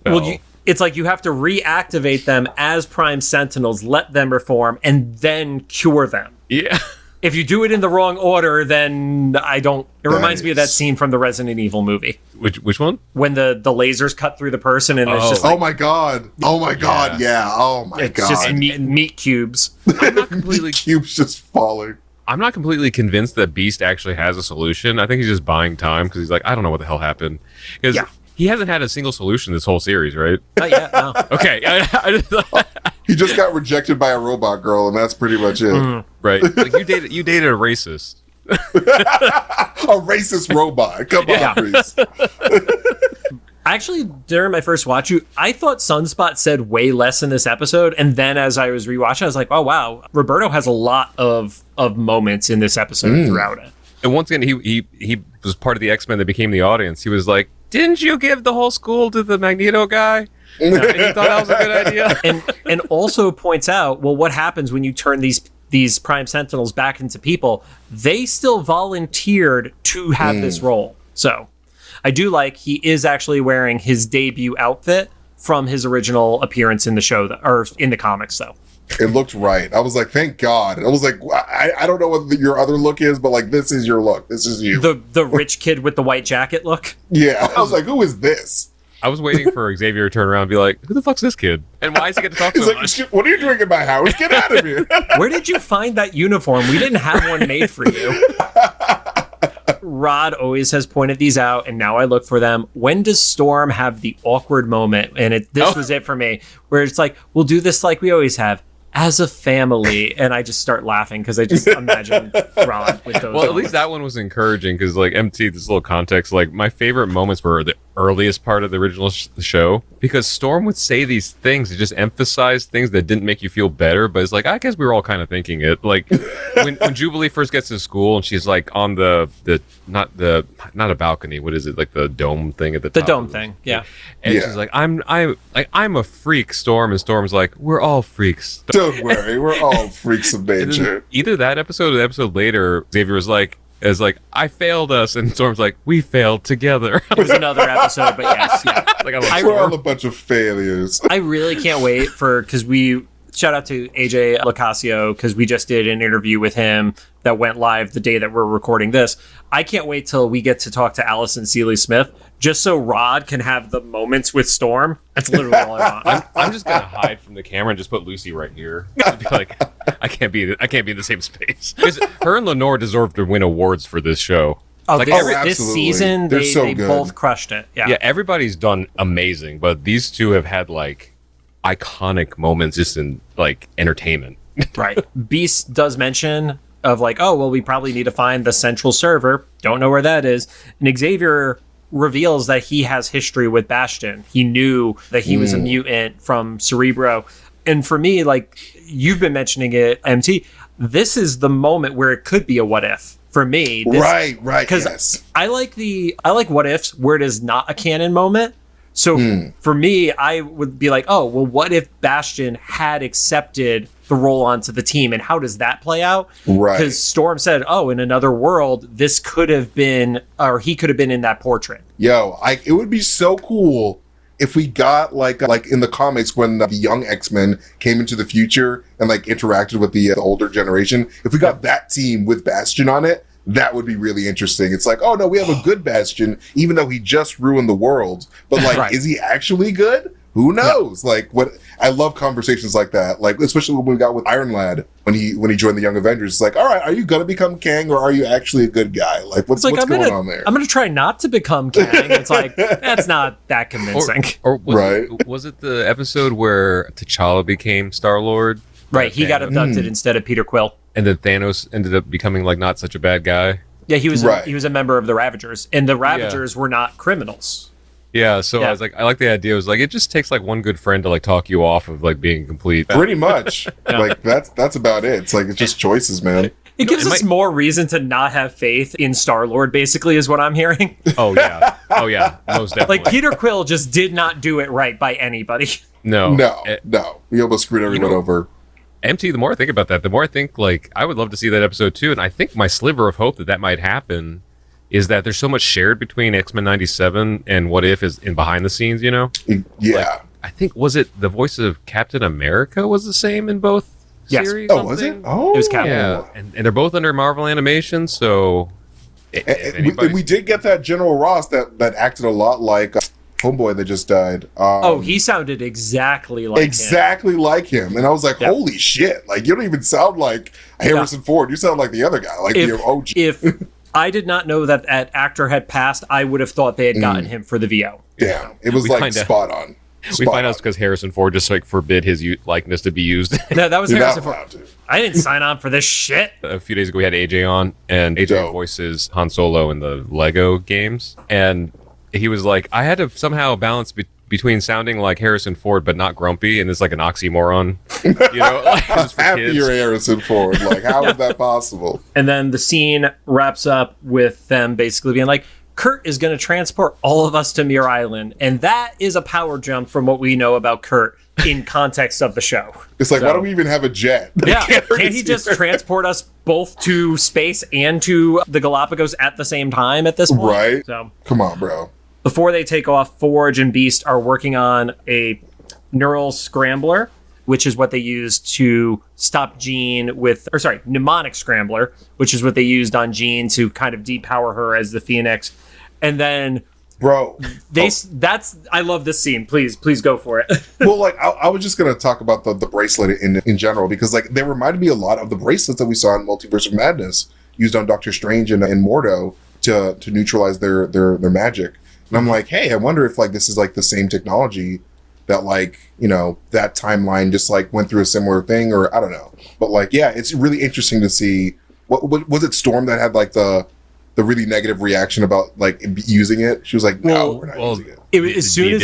fell? Well, it's like you have to reactivate them as Prime Sentinels, let them reform, and then cure them. Yeah. If you do it in the wrong order, then It reminds me of that scene from the Resident Evil movie. Which one? When the lasers cut through the person and it's just like, oh my God, yeah, oh my it's God. just meat cubes. I'm not completely cubes just falling. I'm not completely convinced that Beast actually has a solution. I think he's just buying time because he's like, I don't know what the hell happened. Because he hasn't had a single solution this whole series, right? Not yet, no. Okay. He just got rejected by a robot girl, and that's pretty much it. Right. Like, you dated a racist. A racist robot. Come on, Reese. Actually, during my first watch, I thought Sunspot said way less in this episode, and then as I was rewatching, I was like, oh wow, Roberto has a lot of moments in this episode throughout it. And once again, he was part of the X-Men that became the audience. He was like, didn't you give the whole school to the Magneto guy? And he thought that was a good idea. And also points out, well, what happens when you turn these Prime Sentinels back into people? They still volunteered to have this role. So I do like he is actually wearing his debut outfit from his original appearance in the show, or in the comics, though. It looked right. I was like, thank God. And I was like, I don't know what your other look is, but like, this is your look. This is you. The rich kid with the white jacket look. Yeah. I was like, who is this? I was waiting for Xavier to turn around and be like, who the fuck's this kid? And why does he get to talk so much? What are you doing in my house? Get out of here. Where did you find that uniform? We didn't have one made for you. Rod always has pointed these out, and now I look for them. When does Storm have the awkward moment? And this was it for me, where it's like, we'll do this like we always have, as a family, and I just start laughing because I just imagine Rod with those. Well, at least that one was encouraging because, like, MT, this little context, like, my favorite moments were the earliest part of the original show, because Storm would say these things to just emphasize things that didn't make you feel better, but it's like, I guess we were all kind of thinking it. Like, when Jubilee first gets to school and she's like on not a balcony, what is it, like the dome thing at the top? The dome thing, yeah. And she's like, I'm a freak, Storm, and Storm's like, we're all freaks. Don't worry, we're all freaks of nature. Either that episode or the episode later, Xavier was like, I failed us, and Storm's like, we failed together. It was another episode, but yes, yeah. We're all a bunch of failures. I really can't wait because shout out to AJ Locasio, because we just did an interview with him that went live the day that we're recording this. I can't wait till we get to talk to Allison Seeley Smith, just so Rod can have the moments with Storm. That's literally all I want. I'm just gonna hide from the camera and just put Lucy right here. Just be like, I can't be in the same space. Because her and Lenore deserve to win awards for this show. Oh, Like, this season, They're so they good. both crushed it. Yeah, everybody's done amazing, but these two have had like iconic moments just in like entertainment. Right. Beast does mention of like, oh, well, we probably need to find the central server. Don't know where that is. And Xavier reveals that he has history with Bastion. He knew that he was a mutant from Cerebro. And for me, like you've been mentioning it, MT, this is the moment where it could be a what if. For me, Right, because yes. I like what ifs where it is not a canon moment. So for me, I would be like, oh, well, what if Bastion had accepted the role onto the team, and how does that play out? Right. Because Storm said, oh, in another world, this could have been, or he could have been in that portrait. Yo, it would be so cool if we got like in the comics when the young X-Men came into the future and like interacted with the older generation. If we got that team with Bastion on it, that would be really interesting. It's like, oh no, we have a good Bastion, even though he just ruined the world. But like, Right. Is he actually good? Who knows? Yeah. Like, what? I love conversations like that. Like, especially when we got with Iron Lad when he joined the Young Avengers. It's like, all right, are you gonna become Kang or are you actually a good guy? Like, what's going on there? I'm gonna try not to become Kang. It's like that's not that convincing. Or was it the episode where T'Challa became Star-Lord? Right, he got abducted instead of Peter Quill. And then Thanos ended up becoming like not such a bad guy. Yeah, he was Right. he was a member of the Ravagers, and the Ravagers were not criminals. Yeah, so I was like, I like the idea. It was like, it just takes like one good friend to like talk you off of like being complete. Pretty much. Like that's about it. It's like it's just choices, man. It gives us more reason to not have faith in Star-Lord, basically, is what I'm hearing. Oh yeah, most definitely. Like, Peter Quill just did not do it right by anybody. No. No. We almost screwed everyone over. MT, the more I think about that, the more I think like I would love to see that episode too. And I think my sliver of hope that might happen is that there's so much shared between X-Men 97 and What If is in behind the scenes, you know? Yeah. Like, I think, was it the voice of Captain America was the same in both series? Oh, was it? Oh. It was Captain. Yeah, and they're both under Marvel Animation, so... And we did get that General Ross that acted a lot like Homeboy that just died. He sounded exactly like him. And I was like, holy shit. Like, you don't even sound like Harrison Ford. You sound like the other guy, like the OG. If I did not know that actor had passed, I would have thought they had gotten him for the VO. Yeah, it was like spot on. We find out it's because Harrison Ford just like forbid his likeness to be used. No, that was You're Harrison not Ford. allowed to. I didn't sign on for this shit. A few days ago, we had AJ on, and AJ Dope. voices Han Solo in the Lego games, and he was like, I had to somehow balance between sounding like Harrison Ford but not grumpy, and it's like an oxymoron. You know, like, it was for Happy kids. you're Harrison Ford. Like, how is that possible? And then the scene wraps up with them basically being like, Kurt is going to transport all of us to Muir Island. And that is a power jump from what we know about Kurt in context of the show. It's like, why don't we even have a jet? Yeah, can't he just transport us both to space and to the Galapagos at the same time at this point? Right. So Come on, bro. before they take off, Forge and Beast are working on a neural scrambler, which is what they used to stop Jean mnemonic scrambler, which is what they used on Jean to kind of depower her as the Phoenix. And then Bro. I love this scene. Please go for it. Well, like, I was just going to talk about the bracelet in general, because, like, they reminded me a lot of the bracelets that we saw in Multiverse of Madness used on Doctor Strange and Mordo to neutralize their magic. And I'm like, hey, I wonder if, like, this is, like, the same technology that, like, you know, that timeline just, like, went through a similar thing, or I don't know. But, like, yeah, it's really interesting to see. What was it, Storm, that had, like, the really negative reaction about, like, using it? She was like, no, we're not using it. As soon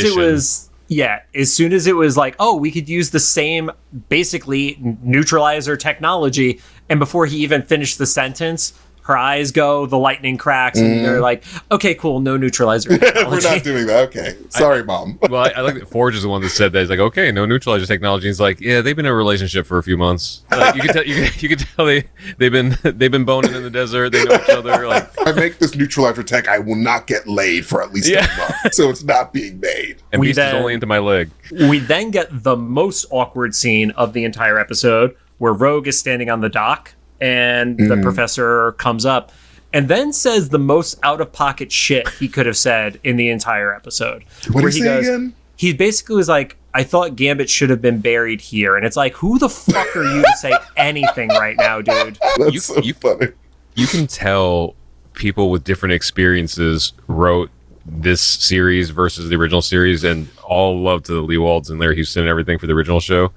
as it was like, oh, we could use the same basically neutralizer technology, and before he even finished the sentence, her eyes go, the lightning cracks, and they're like, okay, cool, no neutralizer We're technology. not doing that. Okay. Sorry, Mom. Well, I like that Forge is the one that said that. He's like, okay, no neutralizer technology. He's like, yeah, they've been in a relationship for a few months. Like, you can tell, you can tell they've been boning in the desert. They know each other. Like, If I make this neutralizer tech, I will not get laid for at least a month. So it's not being made. and Beast is only into my leg. We then get the most awkward scene of the entire episode where Rogue is standing on the dock and the professor comes up and then says the most out-of-pocket shit he could have said in the entire episode. What did he say again? He basically was like, I thought Gambit should have been buried here. And it's like, who the fuck are you to say anything right now, dude? That's so funny. You can tell people with different experiences wrote this series versus the original series, and all love to the Lee Walds and Larry Houston and everything for the original show.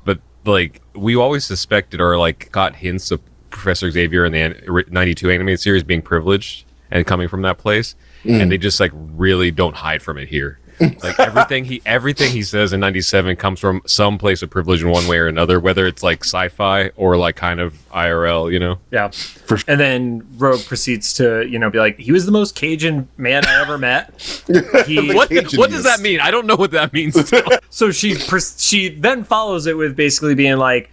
But like, we always suspected or like got hints of Professor Xavier in the 92 animated series being privileged and coming from that place, and they just like really don't hide from it here. Like everything he says in 97 comes from some place of privilege in one way or another, whether it's like sci-fi or like kind of IRL, you know? Yeah. And then Rogue proceeds to, be like, he was the most Cajun man I ever met. What does that mean? I don't know what that means. So she then follows it with basically being like,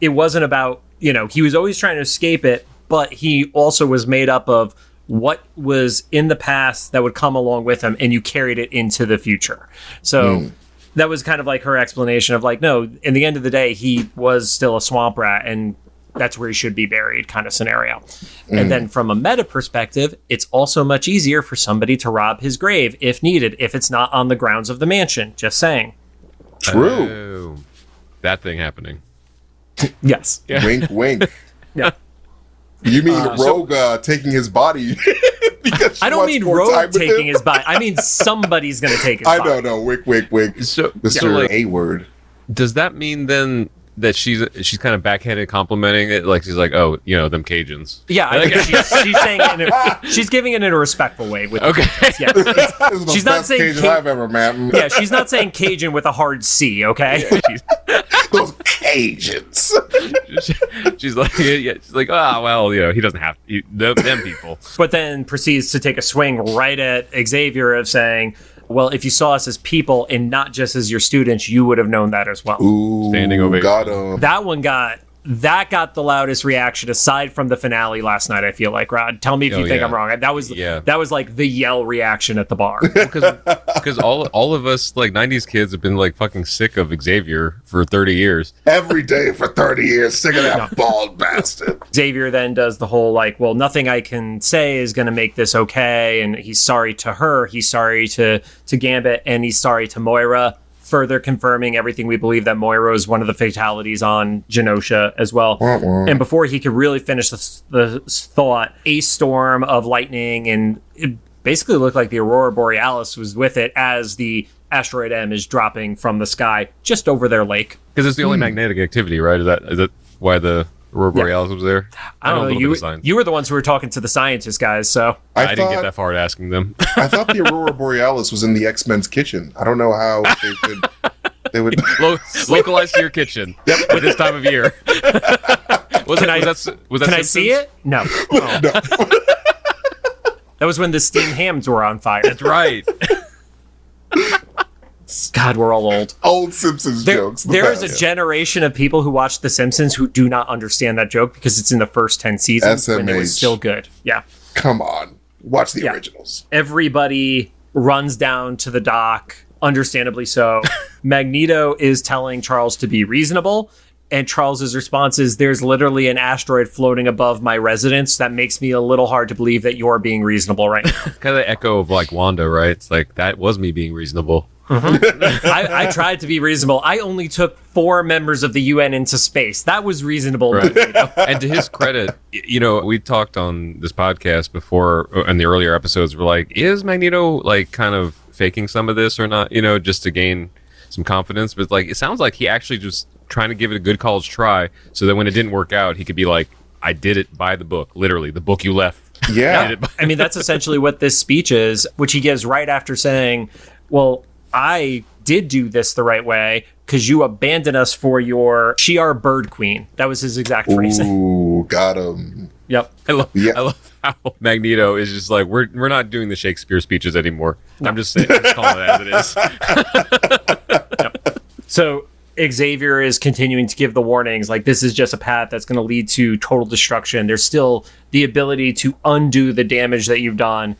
it wasn't about, he was always trying to escape it, but he also was made up of what was in the past that would come along with him, and you carried it into the future. So that was kind of like her explanation of like, no, in the end of the day, he was still a swamp rat, and that's where he should be buried kind of scenario. And then from a meta perspective, it's also much easier for somebody to rob his grave if needed, if it's not on the grounds of the mansion. Just saying. True. That thing happening. Yes. Yeah. Wink, wink. Yeah. You mean Rogue taking his body? Because I don't mean Rogue taking his body. I mean somebody's going to take his body. I know. Wink, wink, wink. So, Mr. like, A-word. Does that mean then that she's kind of backhanded complimenting it? Like she's like, oh, them Cajuns. Yeah, I think she's saying it she's giving it in a respectful way. Okay. Yeah. This is the She's not best saying Cajun I've ever met. Yeah, she's not saying Cajun with a hard C, okay? Those Cajuns. She's like, she's like, oh, well, he doesn't have them people. But then proceeds to take a swing right at Xavier of saying, well, if you saw us as people and not just as your students, you would have known that as well. Ooh, standing ovation. Got him. That one got the loudest reaction aside from the finale last night, I feel like, Rod. Tell me if you think I'm wrong. That was like the yell reaction at the bar. Because all of us like 90s kids have been like fucking sick of Xavier for 30 years. Every day for 30 years, sick of that bald bastard. Xavier then does the whole like, well, nothing I can say is going to make this okay, and he's sorry to her, he's sorry to Gambit, and he's sorry to Moira, further confirming everything we believe that Moira is one of the fatalities on Genosha as well. And before he could really finish the thought, a storm of lightning, and it basically looked like the Aurora Borealis was with it as the asteroid M is dropping from the sky just over their lake. Because it's the only magnetic activity, right? Is that why the Aurora Borealis was there? I don't know. You were the ones who were talking to the scientists, guys, so... I didn't get that far at asking them. I thought the Aurora Borealis was in the X-Men's kitchen. I don't know how they would... Localized to your kitchen. Yep. At this time of year. Can I see it? No. Oh. No. That was when the steamed hams were on fire. That's right. God, we're all old. Old Simpsons jokes. There is a generation of people who watch The Simpsons who do not understand that joke because it's in the first 10 seasons when it was still good. Yeah. Come on. Watch the originals. Everybody runs down to the dock, understandably so. Magneto is telling Charles to be reasonable, and Charles's response is, there's literally an asteroid floating above my residence. That makes me a little hard to believe that you're being reasonable right now. Kind of the echo of like Wanda, right? It's like, that was me being reasonable. Mm-hmm. I tried to be reasonable. I only took 4 members of the UN into space. That was reasonable. Right. And to his credit, we talked on this podcast before in the earlier episodes. We're like, is Magneto like kind of faking some of this or not? Just to gain some confidence. But like, it sounds like he actually just trying to give it a good college try, so that when it didn't work out, he could be like, I did it by the book, literally the book you left. Yeah. I mean, that's essentially what this speech is, which he gives right after saying, well, I did do this the right way because you abandoned us for your Shi'ar bird queen. That was his exact phrasing. Ooh, got him. Yep. I love how Magneto is just like, we're not doing the Shakespeare speeches anymore. No. I'm just saying, I'm just calling it as it is. Yep. So Xavier is continuing to give the warnings, like this is just a path that's going to lead to total destruction. There's still the ability to undo the damage that you've done.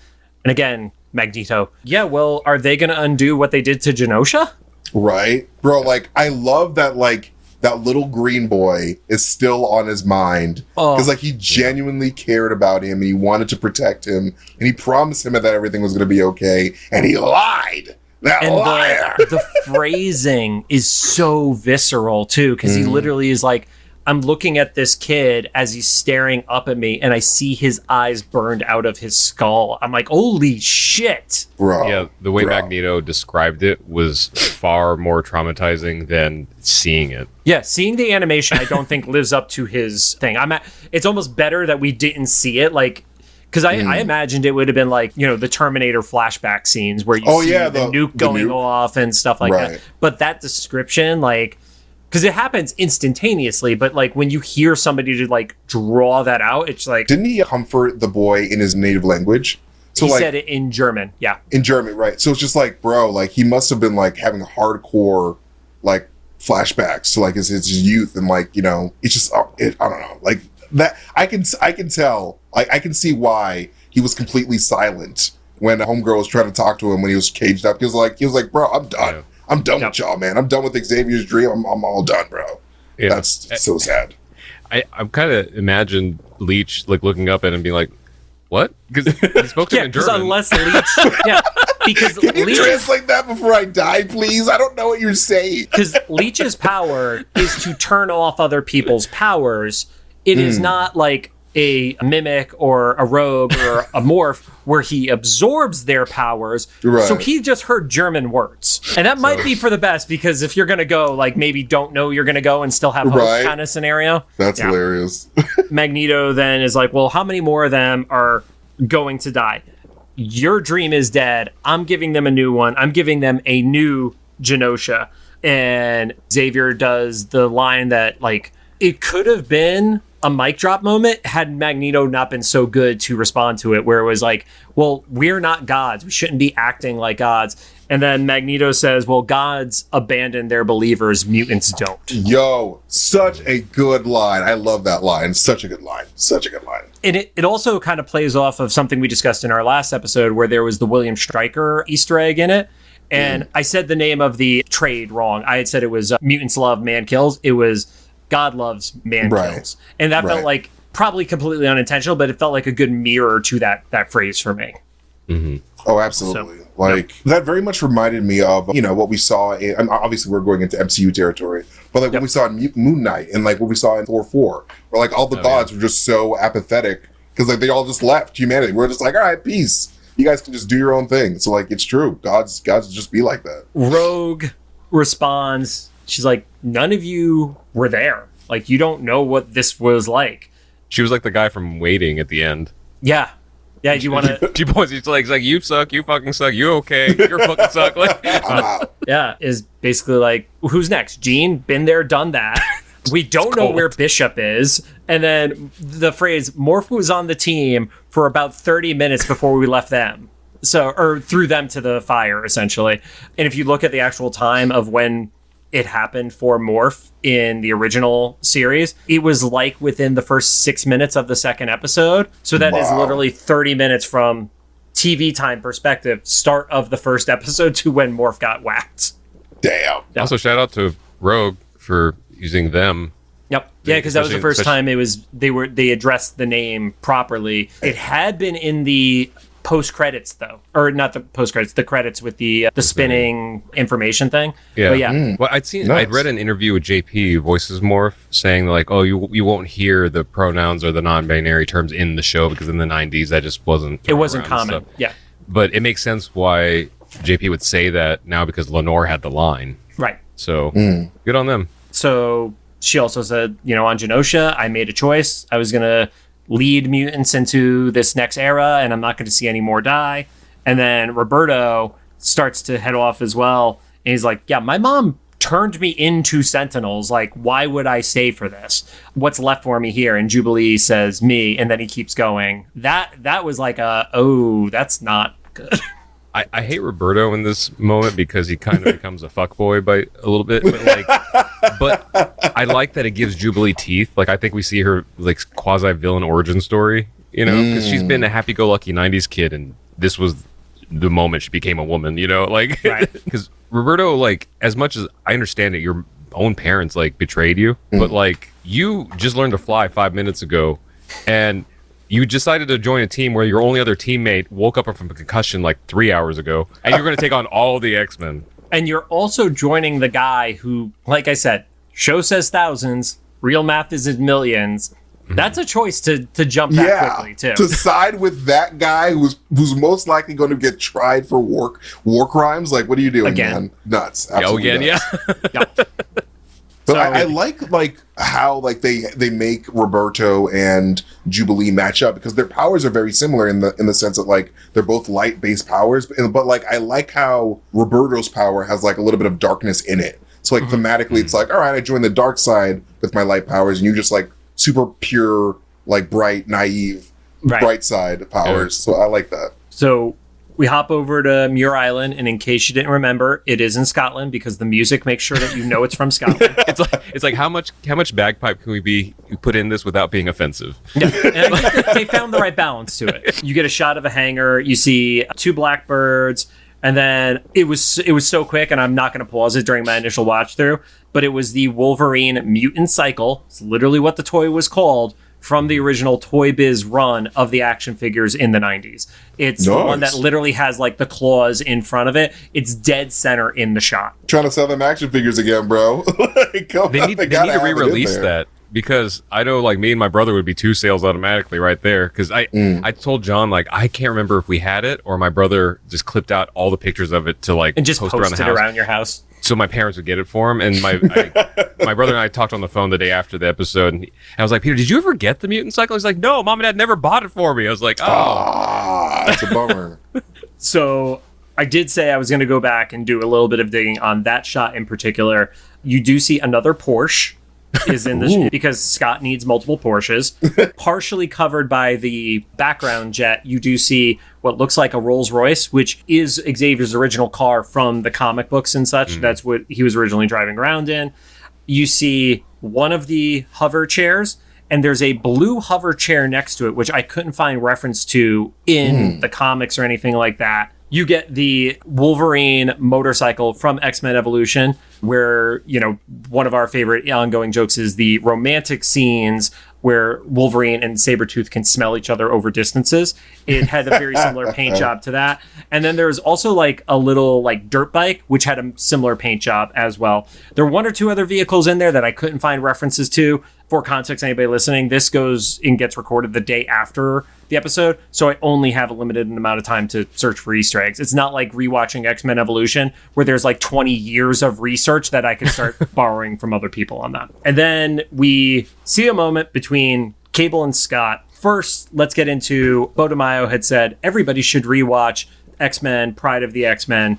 And again, Magneto, yeah, well, are they going to undo what they did to Genosha? Right? Bro, like, I love that, like, that little green boy is still on his mind. Because, like, he genuinely cared about him, and he wanted to protect him, and he promised him that everything was going to be okay, and he lied! That liar! The phrasing is so visceral, too, because he literally is like, I'm looking at this kid as he's staring up at me, and I see his eyes burned out of his skull. I'm like, holy shit. Bro. Yeah, the way Magneto described it was far more traumatizing than seeing it. Yeah, seeing the animation, I don't think lives up to his thing. It's almost better that we didn't see it, like, because I imagined it would have been like, you know, the Terminator flashback scenes where you see the nuke going off and stuff like that. But that description, like, because it happens instantaneously, but like when you hear somebody to like draw that out, it's like... Didn't he comfort the boy in his native language? So he said it in German, yeah. In German, right. So it's just like, bro, like he must have been like having hardcore like flashbacks to like his youth, and like, you know, it's just, I don't know, like that. I can tell, I can see why he was completely silent when Homegirl was trying to talk to him when he was caged up. He was like, bro, I'm done. Yeah. I'm done with y'all, man. I'm done with Xavier's dream. I'm all done, bro. Yeah. That's so sad. I'm kind of imagine Leech like looking up at him and being like, "What?" Because he spoke to him in German. Unless Leech, because can you translate that before I die, please? I don't know what you're saying. Because Leech's power is to turn off other people's powers. It is not like a mimic or a rogue or a morph where he absorbs their powers. Right. So he just heard German words. And that might be for the best, because if you're going to go, like, maybe don't know you're going to go and still have hope kind of scenario. That's hilarious. Magneto then is like, well, how many more of them are going to die? Your dream is dead. I'm giving them a new one. I'm giving them a new Genosha. And Xavier does the line that, like, it could have been a mic drop moment had Magneto not been so good to respond to it, where it was like, well, we're not gods. We shouldn't be acting like gods. And then Magneto says, well, gods abandon their believers, mutants don't. Yo, such a good line. I love that line. Such a good line. Such a good line. And it also kind of plays off of something we discussed in our last episode where there was the William Stryker Easter egg in it. And I said the name of the trade wrong. I had said it was Mutants Love, Man Kills. It was God Loves, Man Kills. And that felt like probably completely unintentional, but it felt like a good mirror to that phrase for me. Mm-hmm. Oh, absolutely. So, that very much reminded me of, you know, what we saw in, and obviously we're going into MCU territory, but like what we saw in Moon Knight and like what we saw in Thor 4, where like all the gods were just so apathetic because like they all just left humanity. We're just like, all right, peace. You guys can just do your own thing. So like, it's true. Gods just be like that. Rogue responds. She's like, none of you were there. Like, you don't know what this was like. She was like the guy from Waiting at the end. Yeah. Yeah, do you want to... She points, she's like, you suck, you fucking suck, you okay, you're fucking suck. Like, yeah, is basically like, who's next? Jean, been there, done that. We don't know where Bishop is. And then the phrase, Morph was on the team for about 30 minutes before we left them. So, or threw them to the fire, essentially. And if you look at the actual time of when it happened for Morph in the original series, it was like within the first 6 minutes of the second episode. So that is literally 30 minutes from TV time perspective, start of the first episode to when Morph got whacked. Damn. Yeah. Also, shout out to Rogue for using them. Yep. Yeah, because that was the first time they addressed the name properly. It had been in the post credits though, or not the post credits, the credits with the spinning information thing. Yeah, but yeah. Well, I'd read an interview with JP Voices Morph saying like, oh, you won't hear the pronouns or the non-binary terms in the show because in the 90s that just wasn't. It wasn't common. Yeah, but it makes sense why JP would say that now because Lenore had the line. Right. So good on them. So she also said, you know, on Genosha, I made a choice. I was gonna lead mutants into this next era, and I'm not going to see any more die. And then Roberto starts to head off as well, and he's like, yeah, my mom turned me into Sentinels. Like, why would I stay for this? What's left for me here? And Jubilee says me, and then he keeps going. That was like that's not good. I hate Roberto in this moment because he kind of becomes a fuckboy by a little bit. But I like that it gives Jubilee teeth. Like, I think we see her like quasi-villain origin story, you know, because she's been a happy-go-lucky 90s kid, and this was the moment she became a woman, you know, like, because Roberto, like, as much as I understand that your own parents like betrayed you, but like, you just learned to fly 5 minutes ago, and you decided to join a team where your only other teammate woke up from a concussion like 3 hours ago, and you're going to take on all the X-Men. And you're also joining the guy who, like I said, show says thousands, real math is in millions. That's a choice to jump that quickly, too. To side with that guy who's most likely going to get tried for war crimes. Like, what are you doing, man? Nuts. Absolutely nuts. But I like how like they make Roberto and Jubilee match up, because their powers are very similar in the sense that like they're both light based powers, but like I like how Roberto's power has like a little bit of darkness in it. So like thematically, it's like, all right, I join the dark side with my light powers, and you just like super pure, like bright, naive, bright side powers. So I like that. So we hop over to Muir Island, and in case you didn't remember, it is in Scotland because the music makes sure that you know it's from Scotland. It's like how much bagpipe can we put in this without being offensive? Yeah, and I think they found the right balance to it. You get a shot of a hangar, you see two blackbirds, and then it was so quick, and I'm not going to pause it during my initial watch through, but it was the Wolverine Mutant Cycle. It's literally what the toy was called, from the original Toy Biz run of the action figures in the 90s. It's the one that literally has like the claws in front of it. It's dead center in the shot. Trying to sell them action figures again, bro. They need to re-release that, because I know like me and my brother would be two sales automatically right there, because I told John, like, I can't remember if we had it or my brother just clipped out all the pictures of it to like and just post around the house. Around your house. So my parents would get it for him, and my brother and I talked on the phone the day after the episode, and I was like, Peter, did you ever get the Mutant Cycle? He's like, no, Mom and Dad never bought it for me. I was like, that's a bummer. So I did say I was going to go back and do a little bit of digging on that shot in particular. You do see another Porsche is in this because Scott needs multiple Porsches. Partially covered by the background jet, you do see what looks like a Rolls Royce, which is Xavier's original car from the comic books and such. That's what he was originally driving around in. You see one of the hover chairs, and there's a blue hover chair next to it, which I couldn't find reference to in the comics or anything like that. You get the Wolverine motorcycle from X-Men Evolution, where, you know, one of our favorite ongoing jokes is the romantic scenes where Wolverine and Sabretooth can smell each other over distances. It had a very similar paint job to that. And then there's also like a little like dirt bike, which had a similar paint job as well. There were one or two other vehicles in there that I couldn't find references to. For context, anybody listening, this goes and gets recorded the day after the episode, so I only have a limited amount of time to search for Easter eggs. It's not like rewatching X-Men Evolution, where there's like 20 years of research that I can start borrowing from other people on that. And then we see a moment between Cable and Scott. First, let's get into, Bo DeMaio had said everybody should rewatch X-Men, Pride of the X-Men.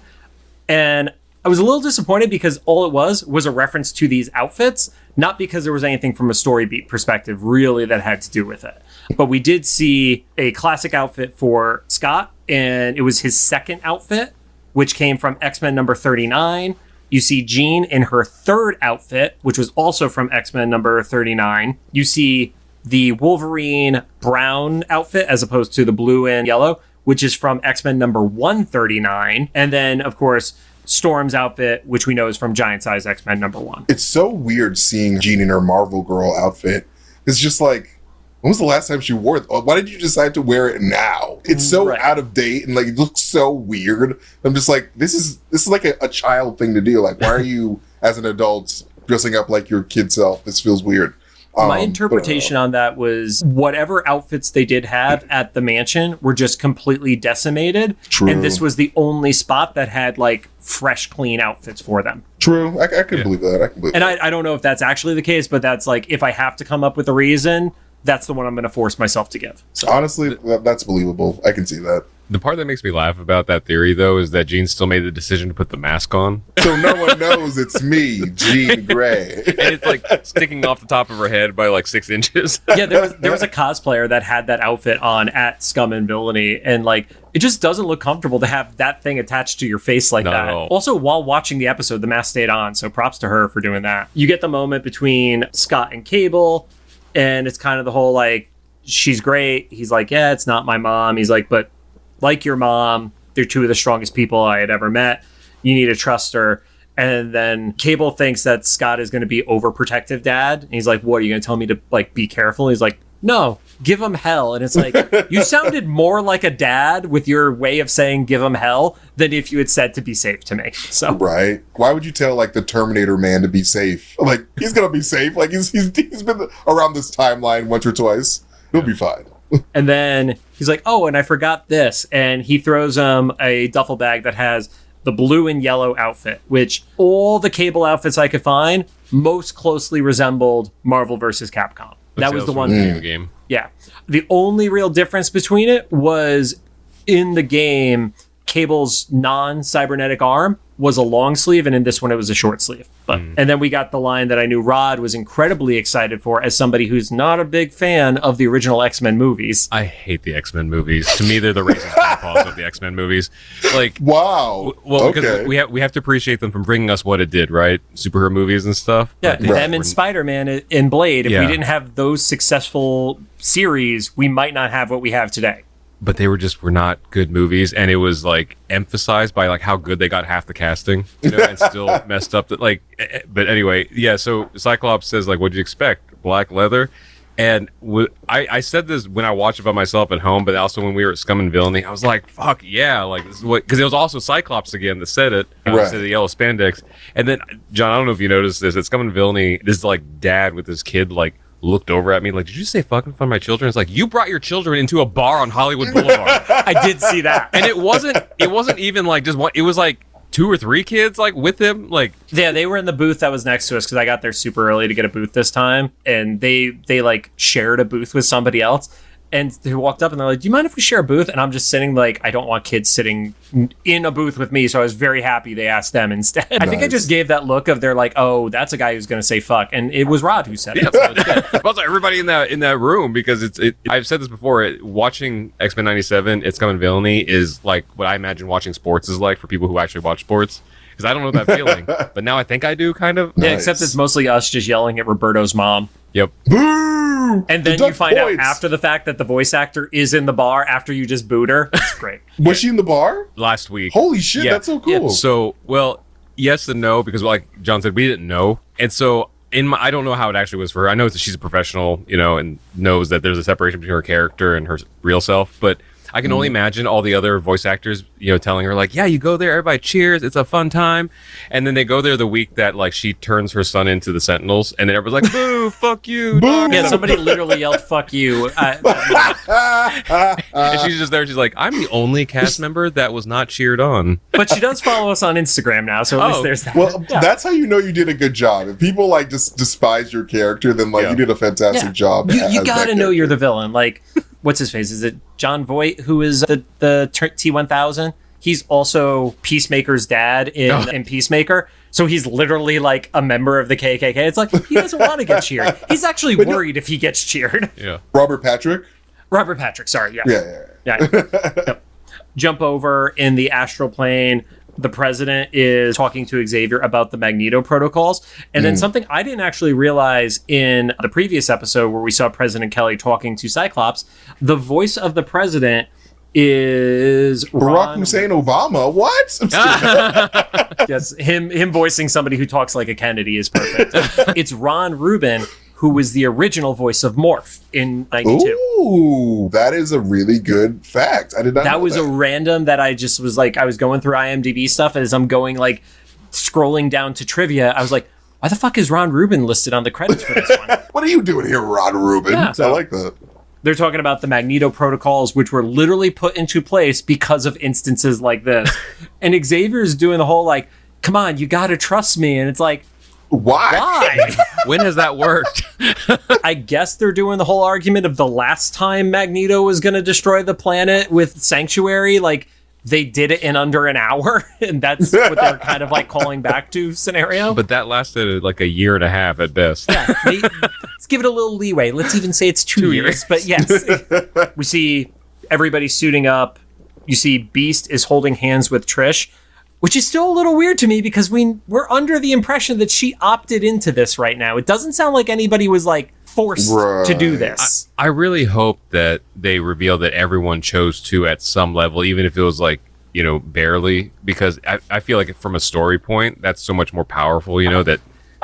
And I was a little disappointed because all it was a reference to these outfits, not because there was anything from a story beat perspective really that had to do with it. But we did see a classic outfit for Scott, and it was his second outfit, which came from X-Men number 39. You see Jean in her third outfit, which was also from X-Men number 39. You see the Wolverine brown outfit as opposed to the blue and yellow, which is from X-Men number 139. And then, of course, Storm's outfit, which we know is from Giant Size X-Men number 1. It's so weird seeing Jean in her Marvel Girl outfit. It's just like, when was the last time she wore it? Why did you decide to wear it now? It's so out of date, and like it looks so weird. I'm just like, this is like a child thing to do. Like, why are you, as an adult, dressing up like your kid self? This feels weird. My interpretation on that was whatever outfits they did have at the mansion were just completely decimated. True. And this was the only spot that had like fresh, clean outfits for them. True. I can believe that. And I don't know if that's actually the case, but that's like, if I have to come up with a reason, that's the one I'm going to force myself to give. So Honestly, that's believable. I can see that. The part that makes me laugh about that theory, though, is that Jean still made the decision to put the mask on. So no one knows it's me, Jean Grey. And it's like sticking off the top of her head by like 6 inches. yeah, there was a cosplayer that had that outfit on at Scum and Villainy, and like it just doesn't look comfortable to have that thing attached to your face like Not that. at all. Also, while watching the episode, the mask stayed on, so props to her for doing that. You get the moment between Scott and Cable, and it's kind of the whole like, she's great. He's like, yeah, it's not my mom. He's like, but like your mom, they're two of the strongest people I had ever met. You need to trust her. And then Cable thinks that Scott is going to be overprotective dad. And he's like, what, are you going to tell me to like be careful? He's like, no, give him hell. And it's like, you sounded more like a dad with your way of saying give him hell than if you had said to be safe to me. So Right? Why would you tell like the Terminator man to be safe? Like he's gonna be safe. Like he's been around this timeline once or twice. He'll be fine. And then he's like, oh, and I forgot this. And he throws him a duffel bag that has the blue and yellow outfit, which all the Cable outfits I could find most closely resembled Marvel vs. Capcom. That was the one. Video game. Yeah. The only real difference between it was in the game, Cable's non-cybernetic arm was a long sleeve, and in this one it was a short sleeve. But and then we got the line that I knew Rod was incredibly excited for as somebody who's not a big fan of the original X-Men movies. I hate the X-Men movies. To me, they're the racist grandpas of the X-Men movies. Like, Wow. well, Okay. because we have to appreciate them from bringing us what it did, right? Superhero movies and stuff. Yeah, But they them were- and Spider-Man and Blade. If we Yeah. didn't have those successful series, we might not have what we have today. but they were not good movies, and it was like emphasized by like how good they got half the casting, you know, and still messed up that like. But anyway, yeah. So Cyclops says like, "What'd you expect? Black leather?" And I said this when I watched it by myself at home, but also when we were at Scum and Villainy, I was like, "Fuck yeah!" Like this is what, because it was also Cyclops again that said it. Right. Said the yellow spandex, and then John, I don't know if you noticed this. At Scum and Villainy, this like dad with his kid like looked over at me like, "Did you say fucking fun my children?" It's like, you brought your children into a bar on Hollywood Boulevard. I did see that. And it wasn't even like just one, it was like 2 or 3 kids like with him, like Yeah, they were in the booth that was next to us because I got there super early to get a booth this time, and they like shared a booth with somebody else. And they walked up and they're like, "Do you mind if we share a booth?" And I'm just sitting like, I don't want kids sitting in a booth with me, so I was very happy they asked them instead. I think I just gave that look of they're like, "Oh, that's a guy who's going to say fuck," and it was Rod who said it. So it's good. also everybody in that room, because it I've said this before, watching X-Men 97, It's Coming Villainy is like what I imagine watching sports is like for people who actually watch sports, because I don't know that feeling, but now I think I do kind of. Yeah, Nice. except it's mostly us just yelling at Roberto's mom. Yep. Boo! And then you Deduct find points. out after the fact that the voice actor is in the bar after you just booed her. It's great. Was she in the bar? Last week. Holy shit, Yeah. that's so cool. So, well, yes and no, because like John said, we didn't know. And so I don't know how it actually was for her. I know that she's a professional, you know, and knows that there's a separation between her character and her real self, but I can only imagine all the other voice actors, you know, telling her like, "Yeah, you go there, everybody cheers, it's a fun time." And then they go there the week that like she turns her son into the Sentinels, and then everybody's like, "Boo, fuck you." dog." Yeah, somebody literally yelled "fuck you." And she's just there. She's like, "I'm the only cast member that was not cheered on." But she does follow us on Instagram now, so at least Oh. there's that. Well, Yeah. that's how you know you did a good job. If people like just despise your character, then like Yeah. you did a fantastic Yeah. job. You as gotta that know you're the character. villain. Like, what's his face? Is it John Voight, who is the T-1000? He's also Peacemaker's dad in Peacemaker. So he's literally like a member of the KKK. It's like, he doesn't want to get cheered. He's actually worried if he gets cheered. Yeah. Robert Patrick. Robert Patrick, sorry. Yeah. Yeah. Yep. Jump over in the astral plane. The president is talking to Xavier about the Magneto protocols. And then something I didn't actually realize in the previous episode where we saw President Kelly talking to Cyclops, the voice of the president is Barack Hussein Obama. What? I'm just kidding. Yes, him voicing somebody who talks like a Kennedy is perfect. It's Ron Rubin, who was the original voice of Morph in 92. Ooh, that is a really good fact. I did not know That was a random that I just was like, I was going through IMDb stuff as I'm going like scrolling down to trivia. I was like, why the fuck is Ron Rubin listed on the credits for this one? What are you doing here, Rod Rubin? Yeah. I like that. They're talking about the Magneto protocols, which were literally put into place because of instances like this. And Xavier's doing the whole like, come on, you gotta trust me. And it's like, Why? When has that worked? I guess they're doing the whole argument of the last time Magneto was going to destroy the planet with Sanctuary. Like, they did it in under an hour, and that's what they're kind of like calling back to scenario. But that lasted like a year and a half at best. Yeah, let's give it a little leeway. Let's even say it's 2 years. But yes, we see everybody suiting up. You see Beast is holding hands with Trish, which is still a little weird to me because we're under the impression that she opted into this right now. It doesn't sound like anybody was like forced to do this. I really hope that they reveal that everyone chose to at some level, even if it was like, barely, because I feel like from a story point, that's so much more powerful, that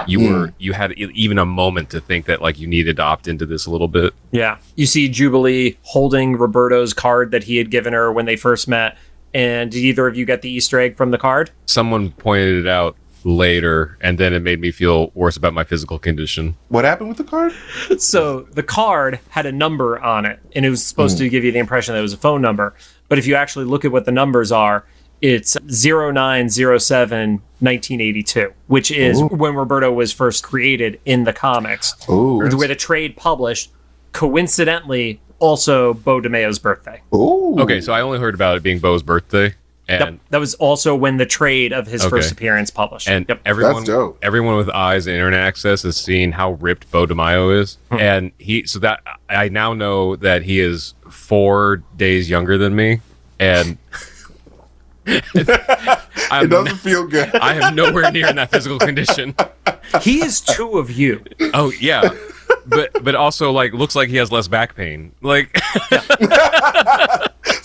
you had even a moment to think that like you needed to opt into this a little bit. Yeah. You see Jubilee holding Roberto's card that he had given her when they first met. And did either of you get the Easter egg from the card? Someone pointed it out later, and then it made me feel worse about my physical condition. What happened with the card? So the card had a number on it, and it was supposed to give you the impression that it was a phone number. But if you actually look at what the numbers are, it's 0907-1982, which is when Roberto was first created in the comics. Where the trade published, coincidentally, also Bo DeMeo's birthday. Okay, so I only heard about it being Bo's birthday. And that was also when the trade of his first appearance published. And everyone with eyes and internet access has seen how ripped Bo DeMaio is. And that I now know that he is 4 days younger than me. And it doesn't feel good. I am nowhere near in that physical condition. He is 2 of you. Oh, yeah. But also, like, looks like he has less back pain. Like,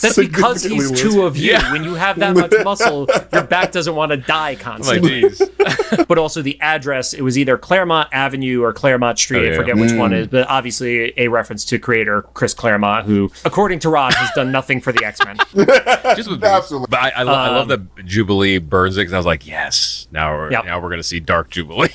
that's because he's 2 of you. Yeah. When you have that much muscle, your back doesn't want to die constantly. Like, but also the address, it was either Claremont Avenue or Claremont Street. I forget which one it is, but obviously a reference to creator Chris Claremont, who, according to Rod, has done nothing for the X-Men. Just with absolutely. But I love that Jubilee burns it, because I was like, yes, now we're going to see Dark Jubilee.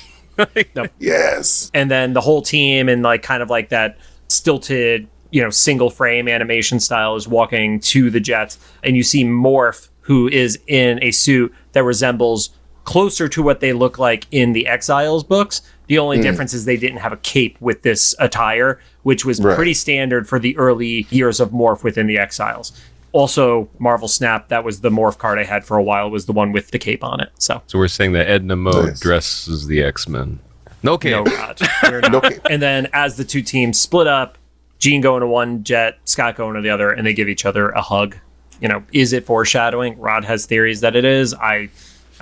Yes. And then the whole team and like kind of like that stilted, single frame animation style is walking to the jets, and you see Morph, who is in a suit that resembles closer to what they look like in the Exiles books. The only difference is they didn't have a cape with this attire, which was pretty standard for the early years of Morph within the Exiles. Also, Marvel Snap, that was the Morph card I had for a while, was the one with the cape on it. So we're saying that Edna Mode dresses the X-Men. No cape. No, God. No cape. And then as the 2 teams split up, Jean going to one jet, Scott going to the other, and they give each other a hug. Is it foreshadowing? Rod has theories that it is. I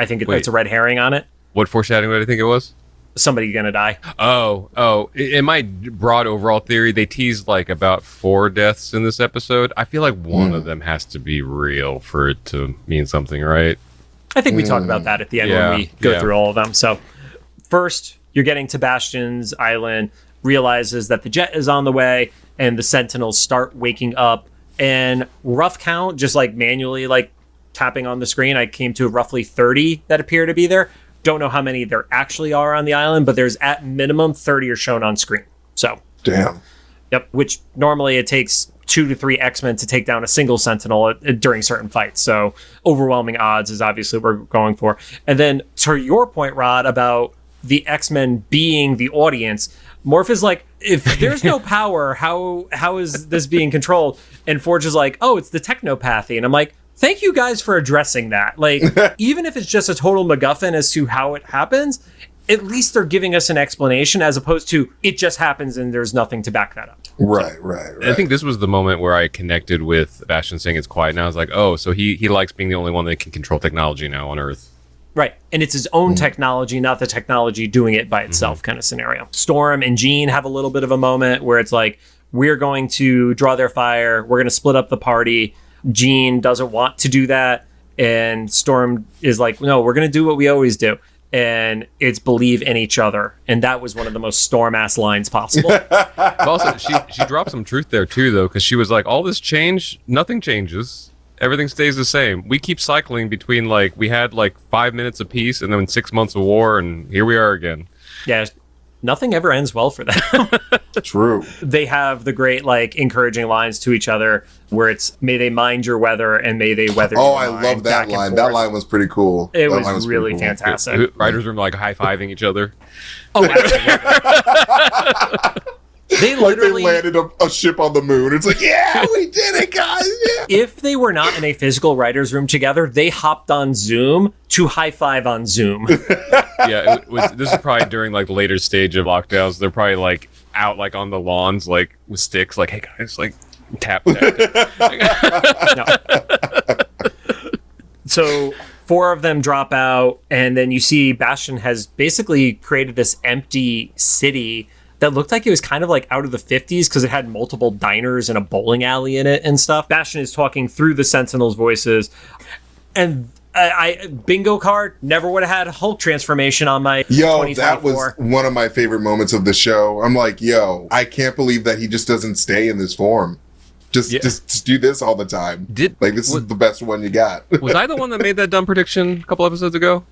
think it's a red herring on it. What foreshadowing did I think it was? Somebody gonna die. In my broad overall theory, they teased like about 4 deaths in this episode. I feel like one of them has to be real for it to mean something, right? I think we talk about that at the end when we go through all of them. So first, you're getting to Bastion's island, realizes that the jet is on the way, and the Sentinels start waking up. And rough count, just like manually like tapping on the screen, I came to roughly 30 that appear to be there. Don't know how many there actually are on the island, but there's at minimum 30 are shown on screen. So, damn. Yep. Which normally it takes 2 to 3 X-Men to take down a single Sentinel during certain fights. So, overwhelming odds is obviously what we're going for. And then to your point, Rod, about the X-Men being the audience, Morph is like, if there's no power, how is this being controlled? And Forge is like, oh, it's the technopathy. And I'm like, thank you guys for addressing that. Like, even if it's just a total MacGuffin as to how it happens, at least they're giving us an explanation, as opposed to it just happens and there's nothing to back that up. Right. I think this was the moment where I connected with Bastion saying it's quiet now. I was like, oh, so he likes being the only one that can control technology now on Earth. Right. And it's his own technology, not the technology doing it by itself kind of scenario. Storm and Jean have a little bit of a moment where it's like, we're going to draw their fire. We're going to split up the party. Jean doesn't want to do that. And Storm is like, no, we're going to do what we always do. And it's believe in each other. And that was one of the most Storm-ass lines possible. But also, she dropped some truth there, too, though, because she was like, all this change, nothing changes. Everything stays the same. We keep cycling between, like, we had, like, 5 minutes apiece and then 6 months of war, and here we are again. Yeah. nothing ever ends well for them. True. They have the great, like, encouraging lines to each other where it's, may they mind your weather and may they weather Oh, your I mind, love that back and line. That forth. line was pretty cool. It That line was pretty really cool. fantastic. Writers' room like high-fiving each other. Oh, absolutely. They Like they literally, landed a ship on the moon. It's like, yeah, we did it, guys. Yeah. if they were not in a physical writer's room together, they hopped on Zoom to high five on Zoom. Yeah, this is probably during like the later stage of lockdowns. They're probably like out like on the lawns like with sticks, like, hey guys, like tap. No. So 4 of them drop out, and then you see Bastion has basically created this empty city that looked like it was kind of like out of the 50s because it had multiple diners and a bowling alley in it and stuff. Bastion is talking through the Sentinels' voices, and I bingo card, never would have had a Hulk transformation on my Yo, 2024. that was one of my favorite moments of the show. I'm like, yo, I can't believe that he just doesn't stay in this form. Just do this all the time. This is the best one you got. Was I the one that made that dumb prediction a couple episodes ago?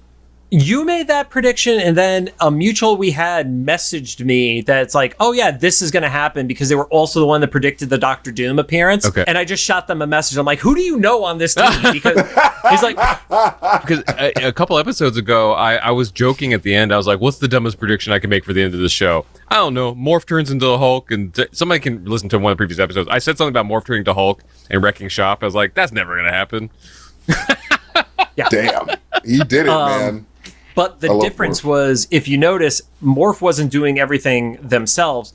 You made that prediction, and then a mutual we had messaged me that it's like, oh yeah, this is going to happen because they were also the one that predicted the Doctor Doom appearance. Okay. And I just shot them a message. I'm like, who do you know on this team? Because he's like, Because a couple episodes ago, I was joking at the end. I was like, what's the dumbest prediction I can make for the end of the show? I don't know. Morph turns into the Hulk, and somebody can listen to one of the previous episodes. I said something about Morph turning to Hulk and wrecking shop. I was like, that's never going to happen. yeah. Damn, he did it, man. But the difference was, if you notice, Morph wasn't doing everything themselves.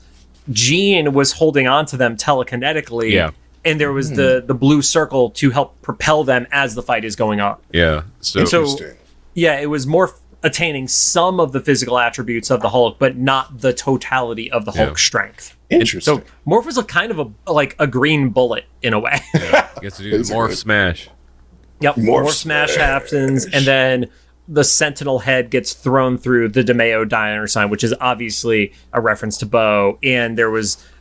Jean was holding on to them telekinetically. Yeah. And there was the blue circle to help propel them as the fight is going on. Yeah. So yeah, it was Morph attaining some of the physical attributes of the Hulk, but not the totality of the Hulk's strength. Interesting. So Morph was kind of a green bullet in a way. Yeah, gets to do the Morph Smash. Yep. Morph Smash happens, and then the Sentinel head gets thrown through the DeMeo diner sign, which is obviously a reference to Bo. And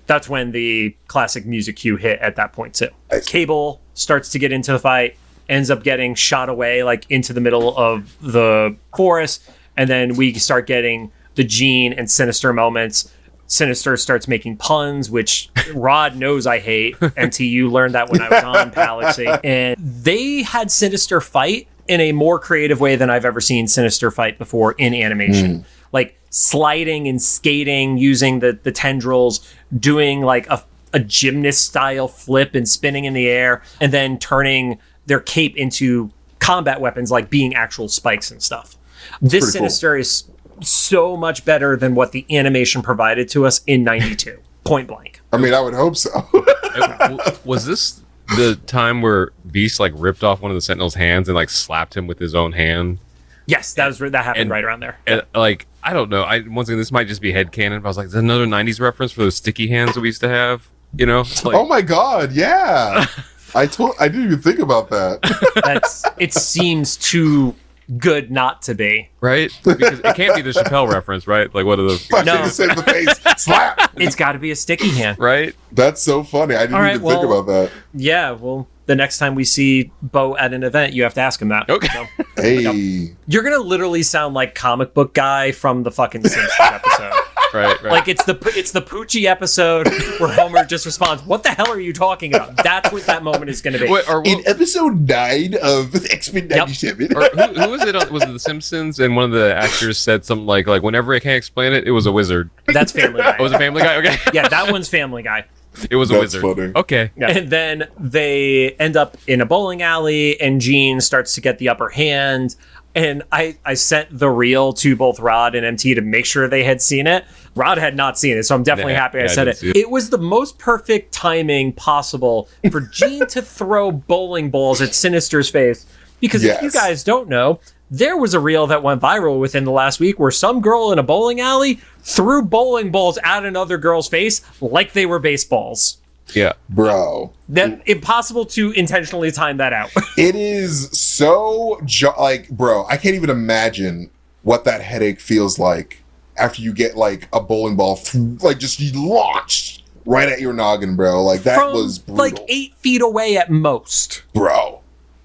that's when the classic music cue hit at that point too. Cable starts to get into the fight, ends up getting shot away like into the middle of the forest, and then we start getting the Jean and Sinister moments. Sinister starts making puns, which Rod knows I hate. NTU learned that when I was on Palaxy. And they had Sinister fight in a more creative way than I've ever seen Sinister fight before in animation. Like sliding and skating, using the tendrils, doing like a gymnast style flip and spinning in the air, and then turning their cape into combat weapons, like being actual spikes and stuff. This Sinister is so much better than what the animation provided to us in 92. Point blank. I mean, I would hope so. Was this the time where Beast like ripped off one of the Sentinel's hands and like slapped him with his own hand? Yes, that happened right around there. And, like, I don't know. Once again, this might just be headcanon, but I was like, is that another 90s reference for those sticky hands that we used to have? You know? Like, oh my god, yeah. I didn't even think about that. It seems too good not to be. right? Because it can't be the Chappelle reference, right? Like, what are the... No. Save the face. Slap. It's got to be a sticky hand. Right? That's so funny. I didn't even think about that. Yeah, well, the next time we see Bo at an event, you have to ask him that. Okay. So, Hey. you're going to literally sound like comic book guy from the fucking Simpsons episode. Right. Like it's the Poochie episode where Homer just responds, "What the hell are you talking about?" That's what that moment is going to be. Wait, In episode 9 of X-Men 97. Or who was it? Was it The Simpsons? And one of the actors said something like whenever I can't explain it, it was a wizard. That's Family Guy. Oh, was it Family Guy? Okay. Yeah, that one's Family Guy. It was a That's wizard. funny. Okay. Yeah. And then they end up in a bowling alley, and Jean starts to get the upper hand. And I sent the reel to both Rod and MT to make sure they had seen it. Rod had not seen it, so I'm definitely happy I said it. It was the most perfect timing possible for Jean to throw bowling balls at Sinister's face. Because if you guys don't know, there was a reel that went viral within the last week where some girl in a bowling alley threw bowling balls at another girl's face like they were baseballs. Yeah. Bro. That impossible to intentionally time that out. It is so bro, I can't even imagine what that headache feels like after you get like a bowling ball just launched right at your noggin, bro. Like that was brutal. Like 8 feet away at most. Bro.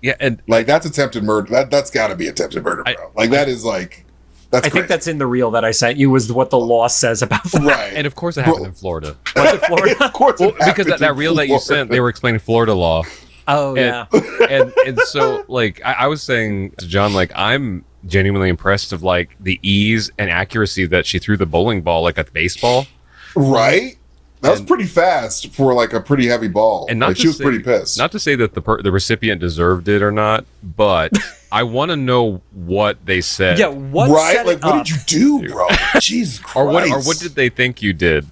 Yeah, and like that's attempted murder. That's got to be attempted murder, bro. That is like That's I think that's in the reel that I sent you was what the law says about that. right. And of course, it happened in Florida. Was it Florida? Of course, Well, because that reel that you sent, they were explaining Florida law. Oh, yeah. And so, like, I was saying to John, like, I'm genuinely impressed of, like, the ease and accuracy that she threw the bowling ball, like, at the baseball. Right? That was pretty fast for, like, a pretty heavy ball. And not like, to she was say- pretty pissed. Not to say that the recipient deserved it or not, but I want to know what they said. Yeah, what right? set Like, it what up? did you do, bro? Jesus Christ. Or what did they think you did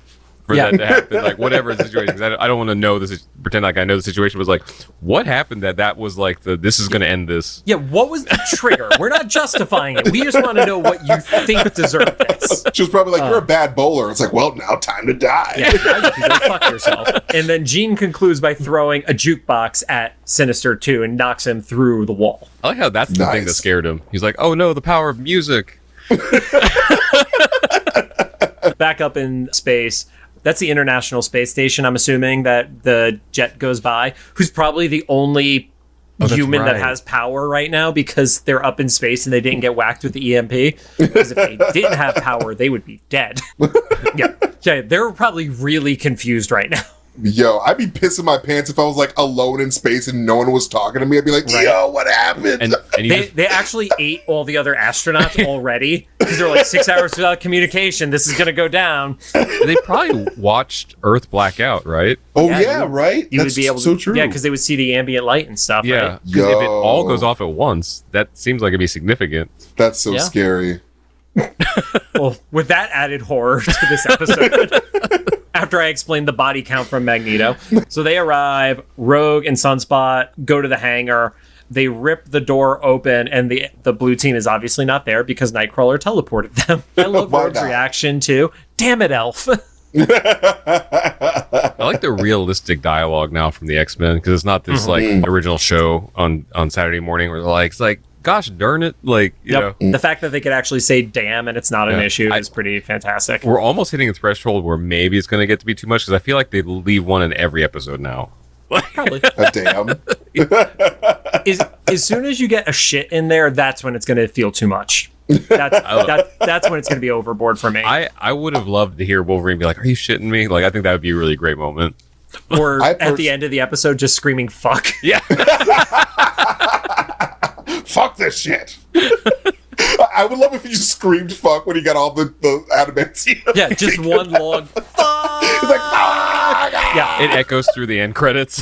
for Yeah. that to happen? Like, whatever the situation. 'Cause I don't want to know this. Pretend like I know the situation. Was like, what happened that was like this is going to end this. Yeah, what was the trigger? We're not justifying it. We just want to know what you think deserved this. She was probably like, you're a bad bowler. It's like, well, now time to die. Yeah, you can go fuck yourself. And then Jean concludes by throwing a jukebox at Sinister 2 and knocks him through the wall. I like how that's the thing that Nice. scared him. He's like, oh no, the power of music. Back up in space. That's the International Space Station, I'm assuming, that the jet goes by, who's probably the only human that right. has power right now because they're up in space and they didn't get whacked with the EMP. Because if they didn't have power, they would be dead. Yeah, they're probably really confused right now. Yo, I'd be pissing my pants if I was like alone in space and no one was talking to me. I'd be like, Right. yo, what happened? And you They actually ate all the other astronauts already because they're like 6 hours without communication. This is going to go down. they probably watched Earth black out, right? oh, yeah, yeah, you- right? You That's would be able so to, true. yeah, because they would see the ambient light and stuff. Yeah. Right? 'Cause if it all Yo. goes off at once, that seems like it'd be significant. That's so Yeah. scary. Well, with that added horror to this episode, after I explained the body count from Magneto. So they arrive, Rogue and Sunspot go to the hangar. They rip the door open, and the blue team is obviously not there because Nightcrawler teleported them. I love Why Rogue's not? reaction to, damn it, Elf. I like the realistic dialogue now from the X-Men because it's not this like original show on Saturday morning where they're like, it's like, gosh darn it, like you know. The fact that they could actually say damn and it's not an Yeah. issue is pretty fantastic. We're almost hitting a threshold where maybe it's going to get to be too much because I feel like they leave one in every episode now. Probably. Damn. As soon as you get a shit in there, that's when it's going to feel too much. That's when it's going to be overboard for me. I would have loved to hear Wolverine be like, "Are you shitting me?" Like I think that would be a really great moment. Or I at the end of the episode, just screaming "fuck." Yeah, Fuck this shit. I would love if he just screamed fuck when he got all the adamantium. Yeah, just one long fuck. He's like, fuck! Yeah, it echoes through the end credits.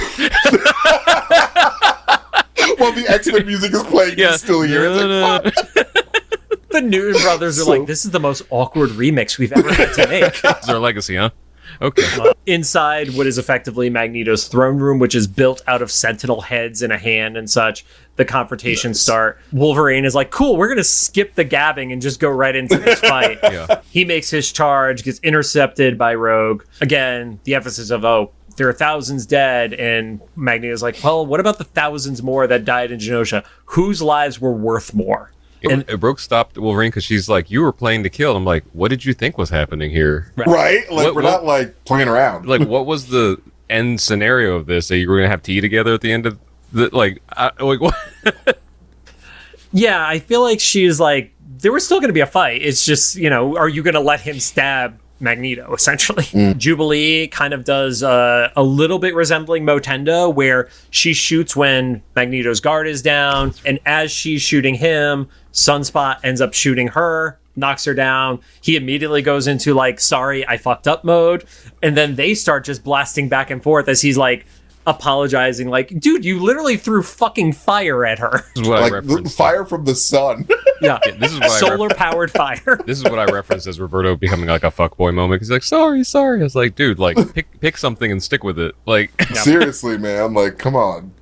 While the X-Men music is playing, you still hear it. It's like, fuck. the Newton brothers are So- like, "This is the most awkward remix we've ever had to make." It's our legacy, huh? Okay. Inside what is effectively Magneto's throne room, which is built out of sentinel heads and a hand and such, the confrontations start. Wolverine is like, cool, we're going to skip the gabbing and just go right into this fight. Yeah. He makes his charge, gets intercepted by Rogue. Again, the emphasis of, there are thousands dead. And Magneto's like, well, what about the thousands more that died in Genosha? Whose lives were worth more? And Brooke stopped Wolverine because she's like, "You were playing to kill." I'm like, "What did you think was happening here? Right? Like, What- we're what- not, like, playing around. Like, what was the end scenario of this? That you were gonna have tea together at the end of the like what?" yeah, I feel like she's like, there was still going to be a fight. It's just, are you going to let him stab Magneto, essentially? Jubilee kind of does a little bit resembling Motenda, where she shoots when Magneto's guard is down, and as she's shooting him, Sunspot ends up shooting her, knocks her down. He immediately goes into like, sorry, I fucked up mode, and then they start just blasting back and forth as he's like apologizing, like, dude, you literally threw fucking fire at her. This is what I Like, the referenced. fire from the sun. Yeah, This is what solar powered fire. This is what I referenced as Roberto becoming like a fuckboy moment. He's like, sorry. I was like, dude, like pick something and stick with it. Like, Seriously, man. Like, come on.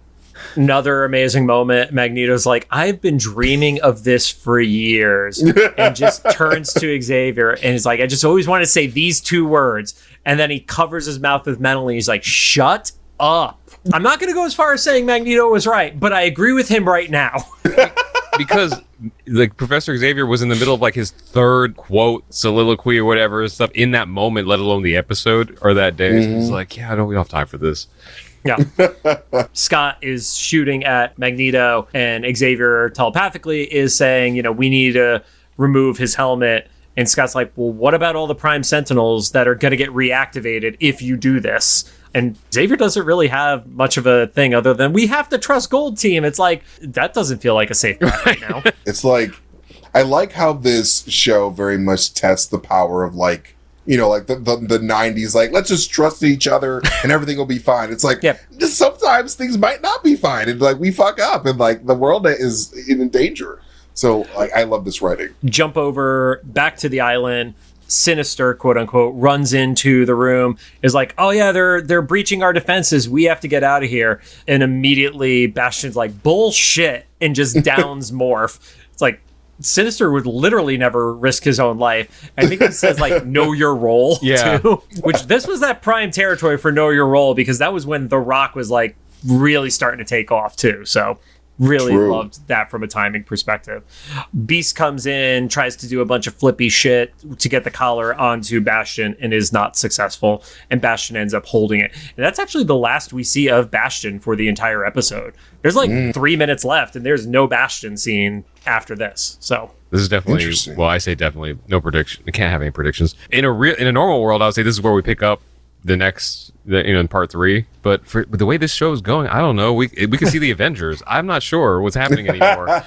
Another amazing moment. Magneto's like, I've been dreaming of this for years, and just turns to Xavier and is like, I just always want to say these two words. And then he covers his mouth with metal and he's like, shut up. I'm not going to go as far as saying Magneto was right, but I agree with him right now. because like Professor Xavier was in the middle of like his third quote soliloquy or whatever stuff in that moment, let alone the episode or that day. So he's like, yeah, I don't we don't have time for this. Yeah. Scott is shooting at Magneto, and Xavier telepathically is saying, we need to remove his helmet. And Scott's like, well, what about all the Prime Sentinels that are going to get reactivated if you do this? And Xavier doesn't really have much of a thing other than, we have to trust Gold Team. It's like, that doesn't feel like a safe bet right now. It's like, I like how this show very much tests the power of like, you know, like the 90s, like, let's just trust each other and everything will be fine. It's like, just sometimes things might not be fine. And like, we fuck up and like the world is in danger. So like, I love this writing. Jump over back to the island. Sinister, quote unquote, runs into the room, is like, oh yeah, they're breaching our defenses. We have to get out of here. And immediately Bastion's like, bullshit, and just downs Morph. It's like, Sinister would literally never risk his own life. I think he says like, know your role too. Which this was that prime territory for know your role, because that was when The Rock was like really starting to take off too. So really loved that from a timing perspective. Beast comes in, tries to do a bunch of flippy shit to get the collar onto Bastion and is not successful. And Bastion ends up holding it. And that's actually the last we see of Bastion for the entire episode. There's like 3 minutes left and there's no Bastion scene after this. So this is definitely, well, I say definitely no prediction. I can't have any predictions. In a normal world, I would say this is where we pick up the next, in part 3. But for the way this show is going, I don't know. We can see the Avengers. I'm not sure what's happening anymore.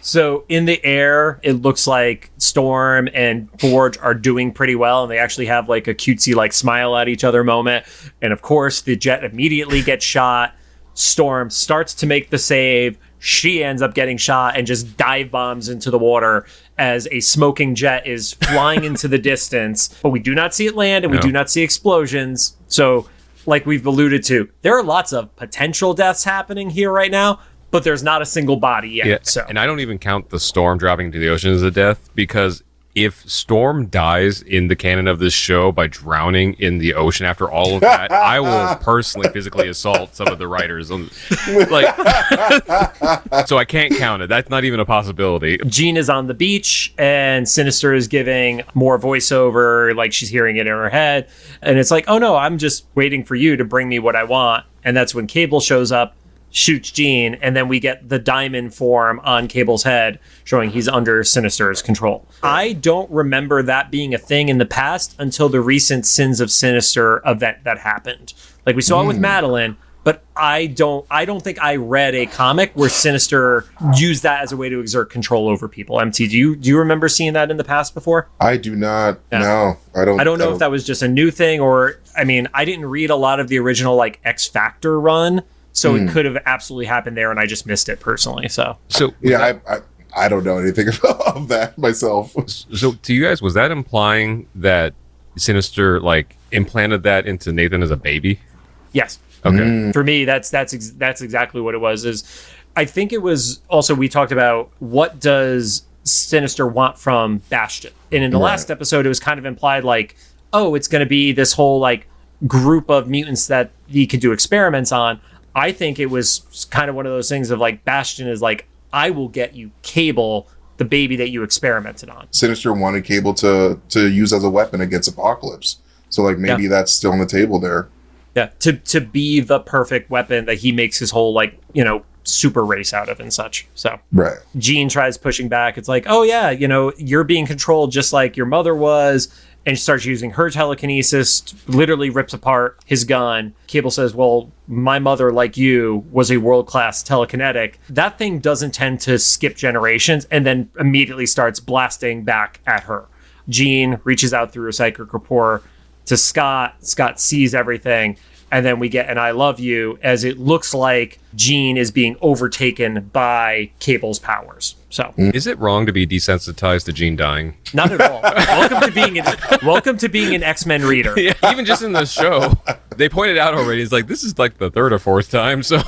So in the air, it looks like Storm and Forge are doing pretty well, and they actually have like a cutesy like smile at each other moment. And of course, the jet immediately gets shot. Storm starts to make the save. She ends up getting shot and just dive bombs into the water as a smoking jet is flying into the distance. But we do not see it land, and we do not see explosions. So, like we've alluded to, there are lots of potential deaths happening here right now, but there's not a single body yet. Yeah, so. And I don't even count the Storm dropping into the ocean as a death, because if Storm dies in the canon of this show by drowning in the ocean after all of that, I will personally physically assault some of the writers. Like, so I can't count it. That's not even a possibility. Jean is on the beach and Sinister is giving more voiceover, like she's hearing it in her head. And it's like, oh no, I'm just waiting for you to bring me what I want. And that's when Cable shows up, shoots Jean, and then we get the diamond form on Cable's head showing he's under Sinister's control. I don't remember that being a thing in the past until the recent Sins of Sinister event that happened. Like we saw it with Madeline, but I don't think I read a comic where Sinister used that as a way to exert control over people. MT, do you remember seeing that in the past before? I do not. Yeah. No, I don't know if that was just a new thing, or I mean, I didn't read a lot of the original like X Factor run. So it could have absolutely happened there, and I just missed it personally. So yeah, I don't know anything of that myself. So to you guys, was that implying that Sinister like implanted that into Nathan as a baby? Yes. Okay. For me, that's exactly what it was. Is I think it was also, we talked about what does Sinister want from Bastion, and in the last episode, it was kind of implied like, oh, it's going to be this whole like group of mutants that he could do experiments on. I think it was kind of one of those things of like, Bastion is like, I will get you Cable, the baby that you experimented on. Sinister wanted Cable to use as a weapon against Apocalypse. So like maybe that's still on the table there. Yeah, to be the perfect weapon that he makes his whole like, you know, super race out of and such. So Jean tries pushing back. It's like, oh yeah, you know, you're being controlled just like your mother was. And she starts using her telekinesis, literally rips apart his gun. Cable says, well, my mother, like you, was a world-class telekinetic. That thing doesn't tend to skip generations and then immediately starts blasting back at her. Jean reaches out through a psychic rapport to Scott. Scott sees everything. And then we get an I love you, as it looks like Jean is being overtaken by Cable's powers. So is it wrong to be desensitized to Jean dying? Not at all. Welcome to being an X-Men reader. Yeah, even just in this show, they pointed out already. It's like, this is like the third or fourth time. So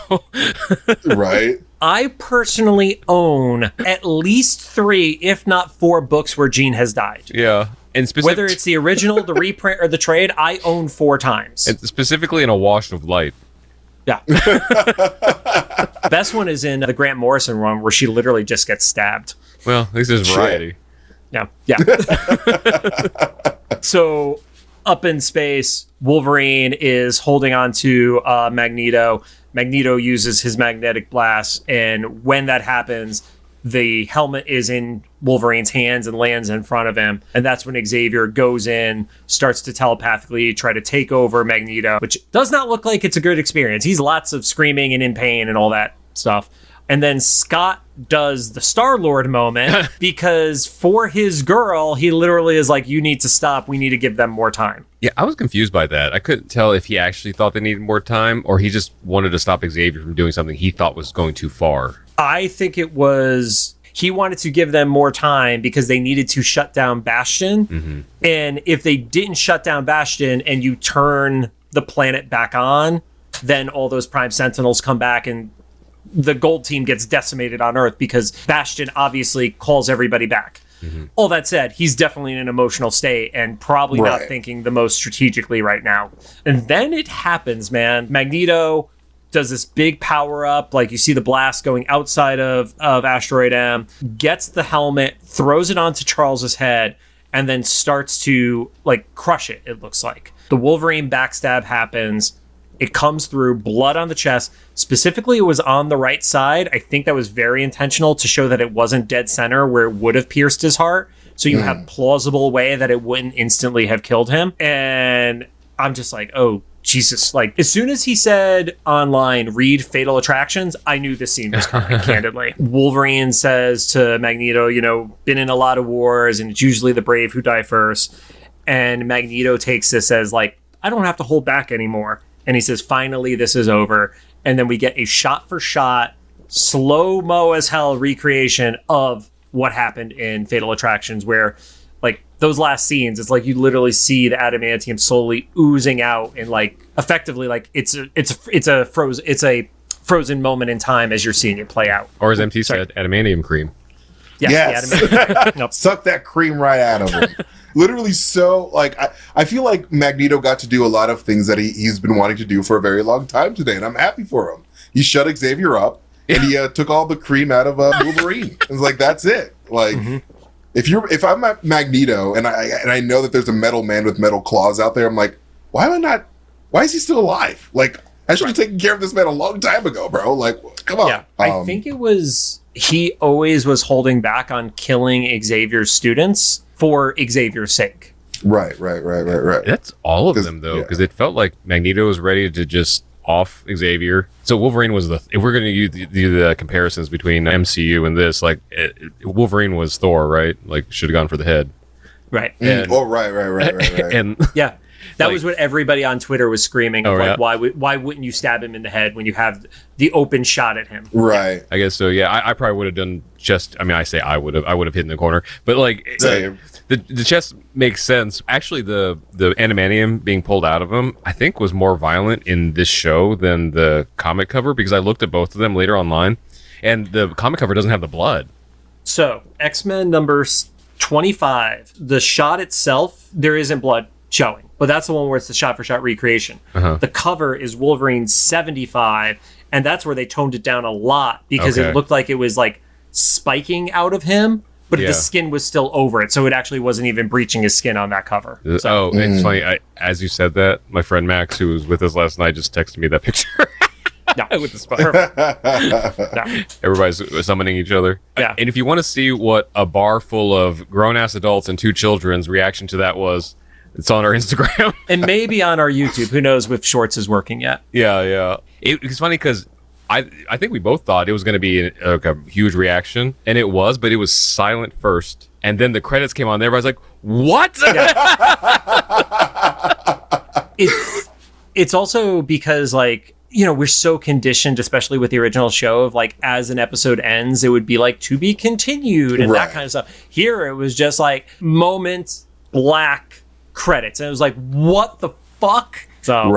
right. I personally own at least 3, if not 4 books where Jean has died. Yeah. And whether it's the original, the reprint, or the trade, I own 4 times. And specifically in a wash of light. Yeah. Best one is in the Grant Morrison run where she literally just gets stabbed. Well, at least there's variety. Yeah. So up in space, Wolverine is holding on to Magneto. Magneto uses his magnetic blast, and when that happens, the helmet is in Wolverine's hands and lands in front of him. And that's when Xavier goes in, starts to telepathically try to take over Magneto, which does not look like it's a good experience. He's lots of screaming and in pain and all that stuff. And then Scott does the Star-Lord moment because for his girl, he literally is like, you need to stop. We need to give them more time. Yeah, I was confused by that. I couldn't tell if he actually thought they needed more time or he just wanted to stop Xavier from doing something he thought was going too far. I think it was he wanted to give them more time because they needed to shut down Bastion. Mm-hmm. And if they didn't shut down Bastion and you turn the planet back on, then all those Prime Sentinels come back and the gold team gets decimated on Earth because Bastion obviously calls everybody back. Mm-hmm. All that said, he's definitely in an emotional state and probably not thinking the most strategically right now. And then it happens, man. Magneto does this big power up, like you see the blast going outside of Asteroid M, gets the helmet, throws it onto Charles's head, and then starts to like crush it, it looks like. The Wolverine backstab happens. It comes through, blood on the chest. Specifically, it was on the right side. I think that was very intentional to show that it wasn't dead center where it would have pierced his heart. So you have plausible way that it wouldn't instantly have killed him. And I'm just like, oh, Jesus. Like, as soon as he said online, read Fatal Attractions, I knew this scene was coming, candidly. Wolverine says to Magneto, you know, been in a lot of wars, and it's usually the brave who die first. And Magneto takes this as, like, I don't have to hold back anymore. And he says, finally, this is over. And then we get a shot-for-shot, slow-mo as hell recreation of what happened in Fatal Attractions, where, like, those last scenes, it's like you literally see the adamantium slowly oozing out, and, like, effectively, like, it's a frozen moment in time as you're seeing it play out. Or as MT said, adamantium cream. Yes. Nope. Suck that cream right out of him. Literally, so, like, I feel like Magneto got to do a lot of things that he's been wanting to do for a very long time today, and I'm happy for him. He shut Xavier up, and he took all the cream out of Wolverine. It's like, that's it. Like, if I'm at Magneto, and I know that there's a metal man with metal claws out there, I'm like, why is he still alive? Like, I should have taken care of this man a long time ago, bro. Like, come on. Yeah, I think it was, he always was holding back on killing Xavier's students for Xavier's sake. Right. That's all of them, though, because it felt like Magneto was ready to just off Xavier. So Wolverine was if we're going to do the comparisons between MCU and this, like, Wolverine was Thor, right? Like, should have gone for the head. Right. And, right. And yeah. That was what everybody on Twitter was screaming. Of, yeah. Why wouldn't you stab him in the head when you have the open shot at him? Right. I guess so. Yeah, I probably would have done just. I mean, I would have hit in the corner, but like the chest makes sense. Actually, the adamantium being pulled out of him, I think, was more violent in this show than the comic cover, because I looked at both of them later online, and the comic cover doesn't have the blood. So X-Men number 25, the shot itself, there isn't blood showing, but that's the one where it's the shot-for-shot recreation. The cover is Wolverine 75, and that's where they toned it down a lot because it looked like it was like spiking out of him, but the skin was still over it, so it actually wasn't even breaching his skin on that cover. So. It's funny. As you said that, my friend Max, who was with us last night, just texted me that picture. No. With the spike. No. Everybody's summoning each other. Yeah. And if you want to see what a bar full of grown-ass adults and 2 children's reaction to that was, it's on our Instagram. And maybe on our YouTube. Who knows if Shorts is working yet. Yeah. It's funny because I think we both thought it was going to be a huge reaction, and it was, but it was silent first. And then the credits came on, and everybody's like, what? It's also because, like, you know, we're so conditioned, especially with the original show, of like, as an episode ends, it would be like, to be continued, and that kind of stuff. Here, it was just like, moment, black, credits, and it was like, what the fuck? So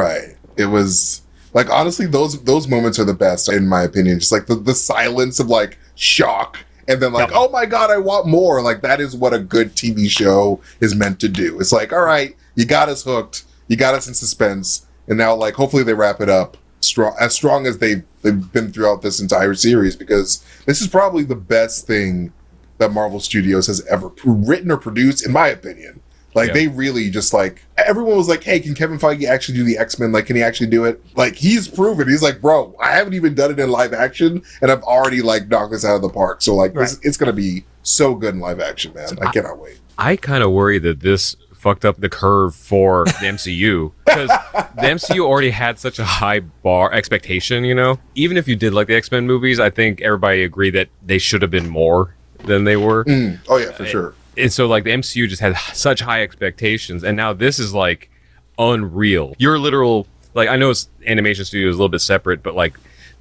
it was like, honestly, those moments are the best in my opinion. Just like the silence of like shock, and then like, oh my god, I want more. Like, that is what a good TV show is meant to do. It's like, all right, you got us hooked, you got us in suspense, and now, like, hopefully they wrap it up strong as they've been throughout this entire series, because this is probably the best thing that Marvel Studios has ever written or produced, in my opinion. Like they really just like everyone was like, hey, can Kevin Feige actually do the X-Men? Like, can he actually do it? Like he's proven. He's like, bro, I haven't even done it in live action, and I've already like knocked this out of the park. So like, it's gonna be so good in live action, man. I cannot wait. I kind of worry that this fucked up the curve for the MCU because the MCU already had such a high bar expectation. You know, even if you did like the X-Men movies, I think everybody agreed that they should have been more than they were. Oh yeah, for sure. And so like the MCU just had such high expectations, and now this is like unreal. Your literal, like, I know it's animation studio is a little bit separate, but like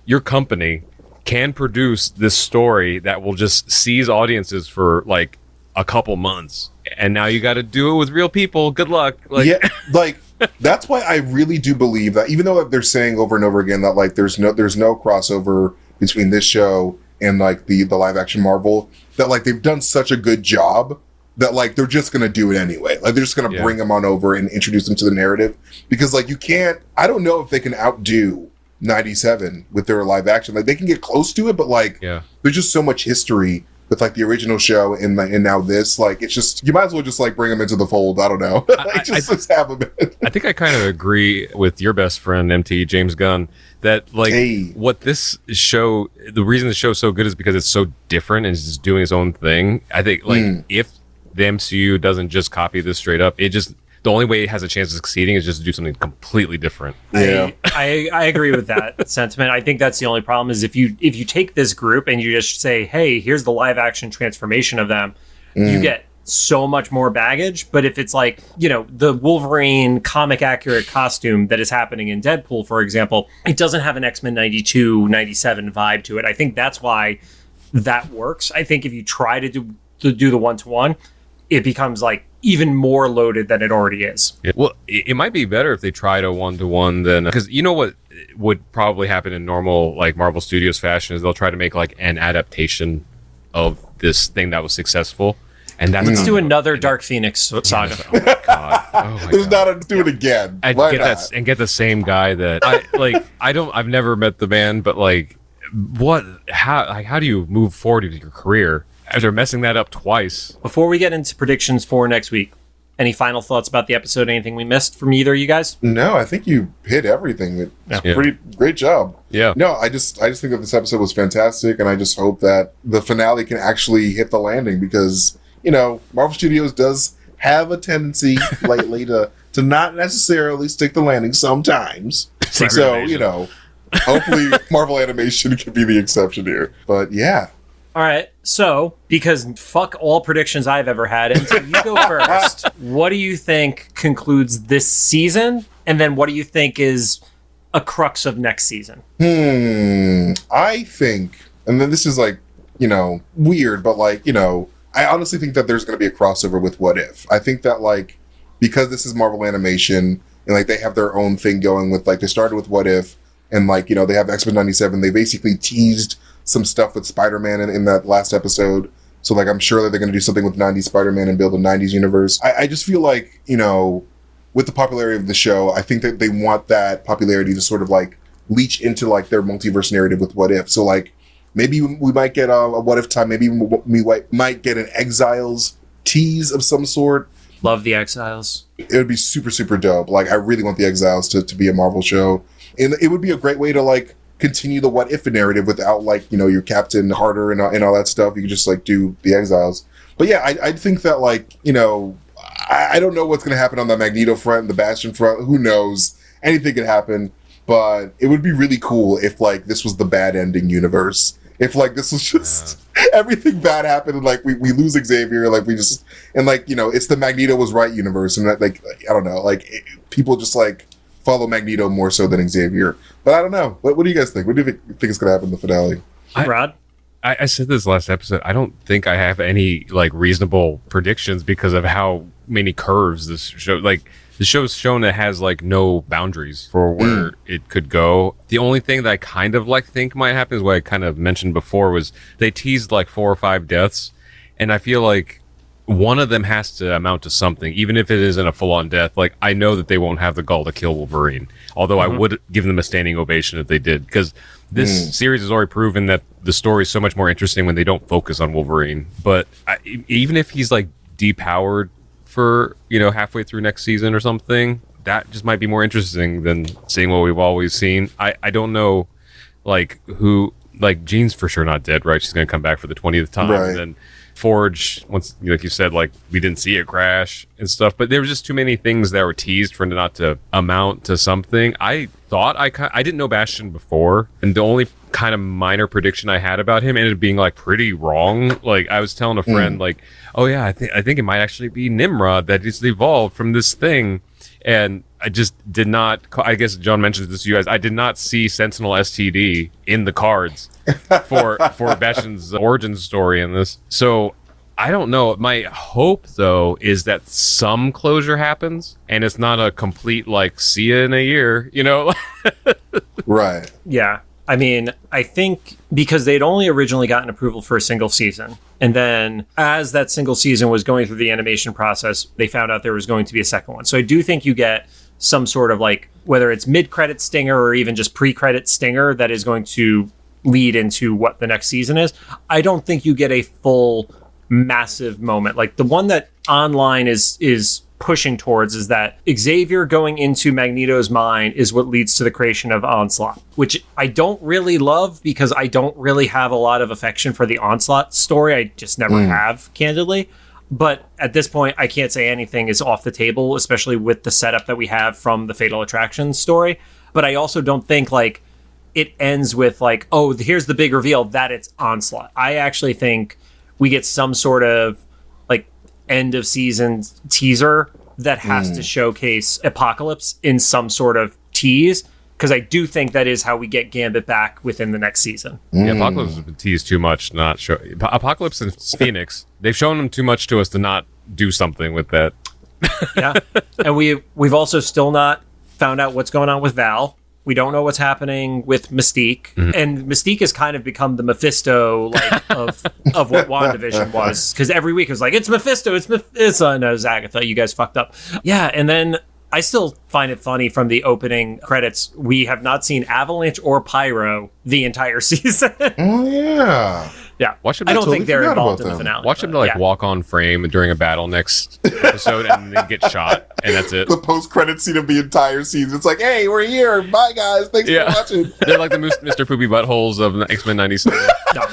your company can produce this story that will just seize audiences for like a couple months, and now you got to do it with real people. Good luck. Like, yeah, like that's why I really do believe that, even though they're saying over and over again that like there's no crossover between this show and like the live action Marvel, that like they've done such a good job that like they're just gonna do it anyway. Like they're just gonna bring them on over and introduce them to the narrative, because like you can't. I don't know if they can outdo 97 with their live action. Like they can get close to it, but like there's just so much history with like the original show and now this. Like it's just, you might as well just like bring them into the fold. I don't know. Just have them in. I think I kind of agree with your best friend MT James Gunn that like what this show, the reason the show's so good is because it's so different and it's just doing its own thing. I think like if the MCU doesn't just copy this straight up, it just, the only way it has a chance of succeeding is just to do something completely different. Yeah, I agree with that sentiment. I think that's the only problem is if you take this group and you just say, hey, here's the live action transformation of them, you get so much more baggage. But if it's like, you know, the Wolverine comic accurate costume that is happening in Deadpool, for example, it doesn't have an X-Men 92, 97 vibe to it. I think that's why that works. I think if you try to do the one-to-one, it becomes like even more loaded than it already is. Yeah. Well, it might be better if they tried a one-to-one than, because you know what would probably happen in normal like Marvel Studios fashion is they'll try to make like an adaptation of this thing that was successful, and that's let's do another Dark Phoenix saga. Oh my god! Oh my There's god. not to do it again. And get the same guy that I've never met the man, but like how do you move forward with your career after messing that up twice? Before we get into predictions for next week, any final thoughts about the episode? Anything we missed from either of you guys? No, I think you hit everything. Pretty great job. Yeah. No, I just think that this episode was fantastic, and I just hope that the finale can actually hit the landing, because, you know, Marvel Studios does have a tendency lately to not necessarily stick the landing sometimes. So, you know, hopefully Marvel Animation can be the exception here. But yeah. All right, so, because fuck all predictions I've ever had, until you go first, what do you think concludes this season? And then what do you think is a crux of next season? I think, and then this is like, you know, weird, but like, you know, I honestly think that there's going to be a crossover with What If. I think that like, because this is Marvel Animation, and like they have their own thing going with, like, they started with What If, and like, you know, they have X-Men 97, they basically teased some stuff with Spider-Man in that last episode. So like, I'm sure that they're going to do something with 90s Spider-Man and build a 90s universe. I just feel like, you know, with the popularity of the show, I think that they want that popularity to sort of like leach into like their multiverse narrative with What If. So like, maybe we might get a What If time. Maybe we might get an Exiles tease of some sort. Love the Exiles. It would be super, super dope. Like, I really want the Exiles to be a Marvel show. And it would be a great way to like continue the What If narrative without like, you know, your Captain Carter and all that stuff. You could just like do the Exiles. But yeah, I think that like, you know, I don't know what's going to happen on the Magneto front, the Bastion front. Who knows? Anything could happen. But it would be really cool if like this was the bad ending universe. If like this was just everything bad happened and like we lose Xavier, like we just, and like, you know, it's the Magneto was right universe, and that, like, I don't know, like people just like follow Magneto more so than Xavier. But I don't know. What do you guys think? What do you think is going to happen in the finale? Rod? I said this last episode. I don't think I have any like reasonable predictions because of how many curves this show, like the show's shown it has like no boundaries for where it could go. The only thing that I kind of like think might happen is what I kind of mentioned before was they teased like 4 or 5 deaths, and I feel like one of them has to amount to something, even if it isn't a full-on death. Like, I know that they won't have the gall to kill Wolverine, although I would give them a standing ovation if they did, because this series has already proven that the story is so much more interesting when they don't focus on Wolverine. But even if he's like depowered for, halfway through next season or something, that just might be more interesting than seeing what we've always seen. I don't know, who, Jean's for sure not dead, right? She's going to come back for the 20th time. Right. And then Forge, once, like you said, we didn't see it crash and stuff, but there was just too many things that were teased for it not to amount to something. I thought I didn't know Bastion before, and the only kind of minor prediction I had about him ended up being pretty wrong. I was telling a friend, oh yeah, I think it might actually be Nimrod that is evolved from this thing, and I just did not. I guess John mentions this to you guys. I did not see Sentinel STD in the cards for Bastion's origin story in this. So I don't know. My hope though is that some closure happens, and it's not a complete see you in a year. Right. Yeah. I mean, I think because they'd only originally gotten approval for a single season. And then as that single season was going through the animation process, they found out there was going to be a second one. So I do think you get some sort of whether it's mid-credit stinger or even just pre-credit stinger that is going to lead into what the next season is. I don't think you get a full massive moment. The one that online is pushing towards is that Xavier going into Magneto's mind is what leads to the creation of Onslaught, which I don't really love because I don't really have a lot of affection for the Onslaught story. I just never have, candidly. But at this point, I can't say anything is off the table, especially with the setup that we have from the Fatal Attraction story. But I also don't think it ends with oh, here's the big reveal that it's Onslaught. I actually think we get some sort of end of season teaser that has to showcase Apocalypse in some sort of tease, because I do think that is how we get Gambit back within the next season. Yeah, Apocalypse has been teased too much, not show. Apocalypse and Phoenix, they've shown them too much to us to not do something with that. Yeah, and we've also still not found out what's going on with Val. We don't know what's happening with Mystique. And Mystique has kind of become the Mephisto of what WandaVision was. Because every week it was it's Mephisto, it's Mephisto. No, Agatha, you guys fucked up. Yeah, and then I still find it funny from the opening credits, we have not seen Avalanche or Pyro the entire season. Oh, yeah. Yeah, I don't think they're involved in the finale. Watch them walk on frame during a battle next episode and then get shot, and that's it. The post-credit scene of the entire season. It's hey, we're here. Bye, guys. Thanks for watching. They're like the Mr. Poopy Buttholes of X-Men 97. No.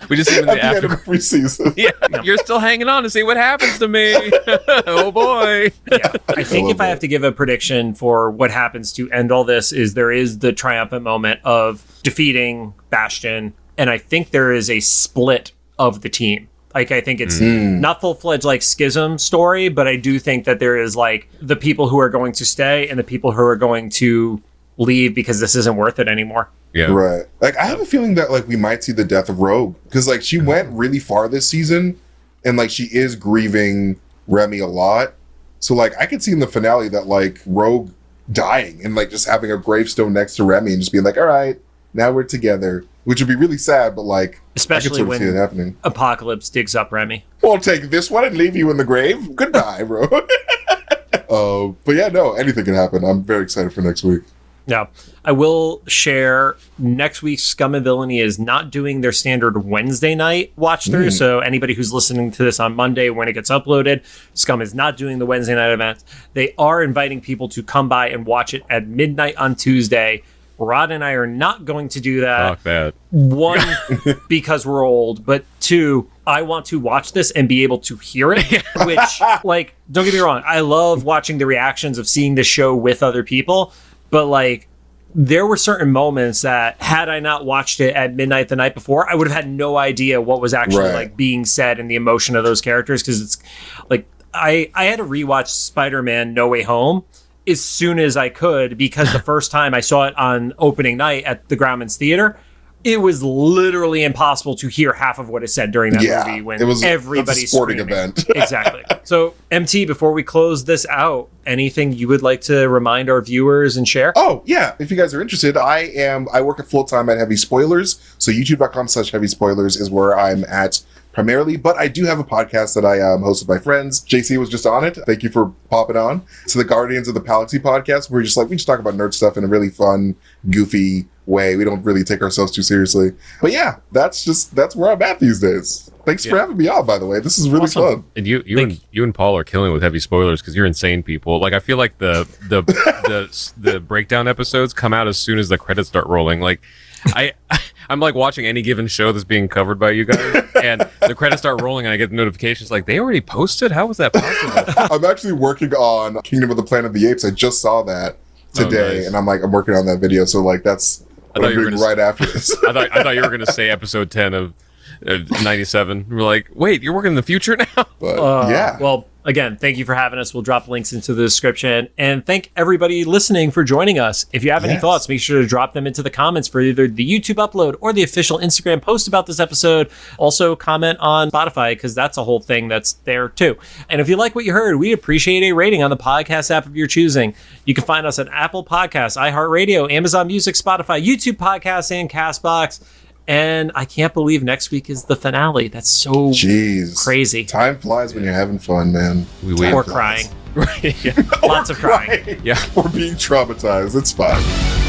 We just see them in the end of every season. Yeah, you're still hanging on to see what happens to me. Oh, boy. Yeah. I think if I have to give a prediction for what happens to end all this is there is the triumphant moment of defeating Bastion, and I think there is a split of the team. I think it's not full-fledged schism story, but I do think that there is the people who are going to stay and the people who are going to leave because this isn't worth it anymore. Yeah. Right. I have a feeling that we might see the death of Rogue, because she went really far this season, and she is grieving Remy a lot. So I could see in the finale that Rogue dying and just having a gravestone next to Remy and just being all right, now we're together, which would be really sad, but especially I could sort of see it happening. Apocalypse digs up Remy. We'll take this one and leave you in the grave. Goodbye, bro. But yeah, no, anything can happen. I'm very excited for next week. Yeah, I will share next week's Scum and Villainy is not doing their standard Wednesday night watch through. So anybody who's listening to this on Monday when it gets uploaded, Scum is not doing the Wednesday night event. They are inviting people to come by and watch it at midnight on Tuesday. Rod and I are not going to do that. Fuck that. One, because we're old, but two, I want to watch this and be able to hear it, which, don't get me wrong, I love watching the reactions of seeing the show with other people, but, there were certain moments that, had I not watched it at midnight the night before, I would have had no idea what was actually, being said and the emotion of those characters, because it's, I had to rewatch Spider-Man No Way Home as soon as I could, because the first time I saw it on opening night at the Grauman's Theater, it was literally impossible to hear half of what is said during that movie when everybody's a sporting screaming. Event. Exactly. So, MT, before we close this out, anything you would like to remind our viewers and share? Oh, yeah. If you guys are interested, I work at full-time at Heavy Spoilers. So youtube.com/Heavy Spoilers is where I'm at primarily, but I do have a podcast that I host with my friends. JC was just on it. Thank you for popping on. It's the Guardians of the Palaxy podcast, where we just talk about nerd stuff in a really fun, goofy way. We don't really take ourselves too seriously. But yeah, that's where I'm at these days. Thanks for having me on, by the way. This is really fun. And you and Paul are killing with heavy spoilers because you're insane people. Like I feel like the breakdown episodes come out as soon as the credits start rolling. Like I'm like watching any given show that's being covered by you guys, and the credits start rolling, and I get the notifications like they already posted. How was that possible? I'm actually working on Kingdom of the Planet of the Apes. I just saw that today, and I'm working on that video. So like that's what I'm doing right after this. I thought you were going to say episode 10 of 97. We're like, wait, you're working in the future now? But yeah. Well, again, thank you for having us. We'll drop links into the description. And thank everybody listening for joining us. If you have any thoughts, make sure to drop them into the comments for either the YouTube upload or the official Instagram post about this episode. Also, comment on Spotify, because that's a whole thing that's there too. And if you like what you heard, we appreciate a rating on the podcast app of your choosing. You can find us at Apple Podcasts, iHeartRadio, Amazon Music, Spotify, YouTube Podcasts, and CastBox. And I can't believe next week is the finale. That's so crazy. Time flies when you're having fun, man. Or crying. Lots of crying. Yeah. Or being traumatized. It's fine.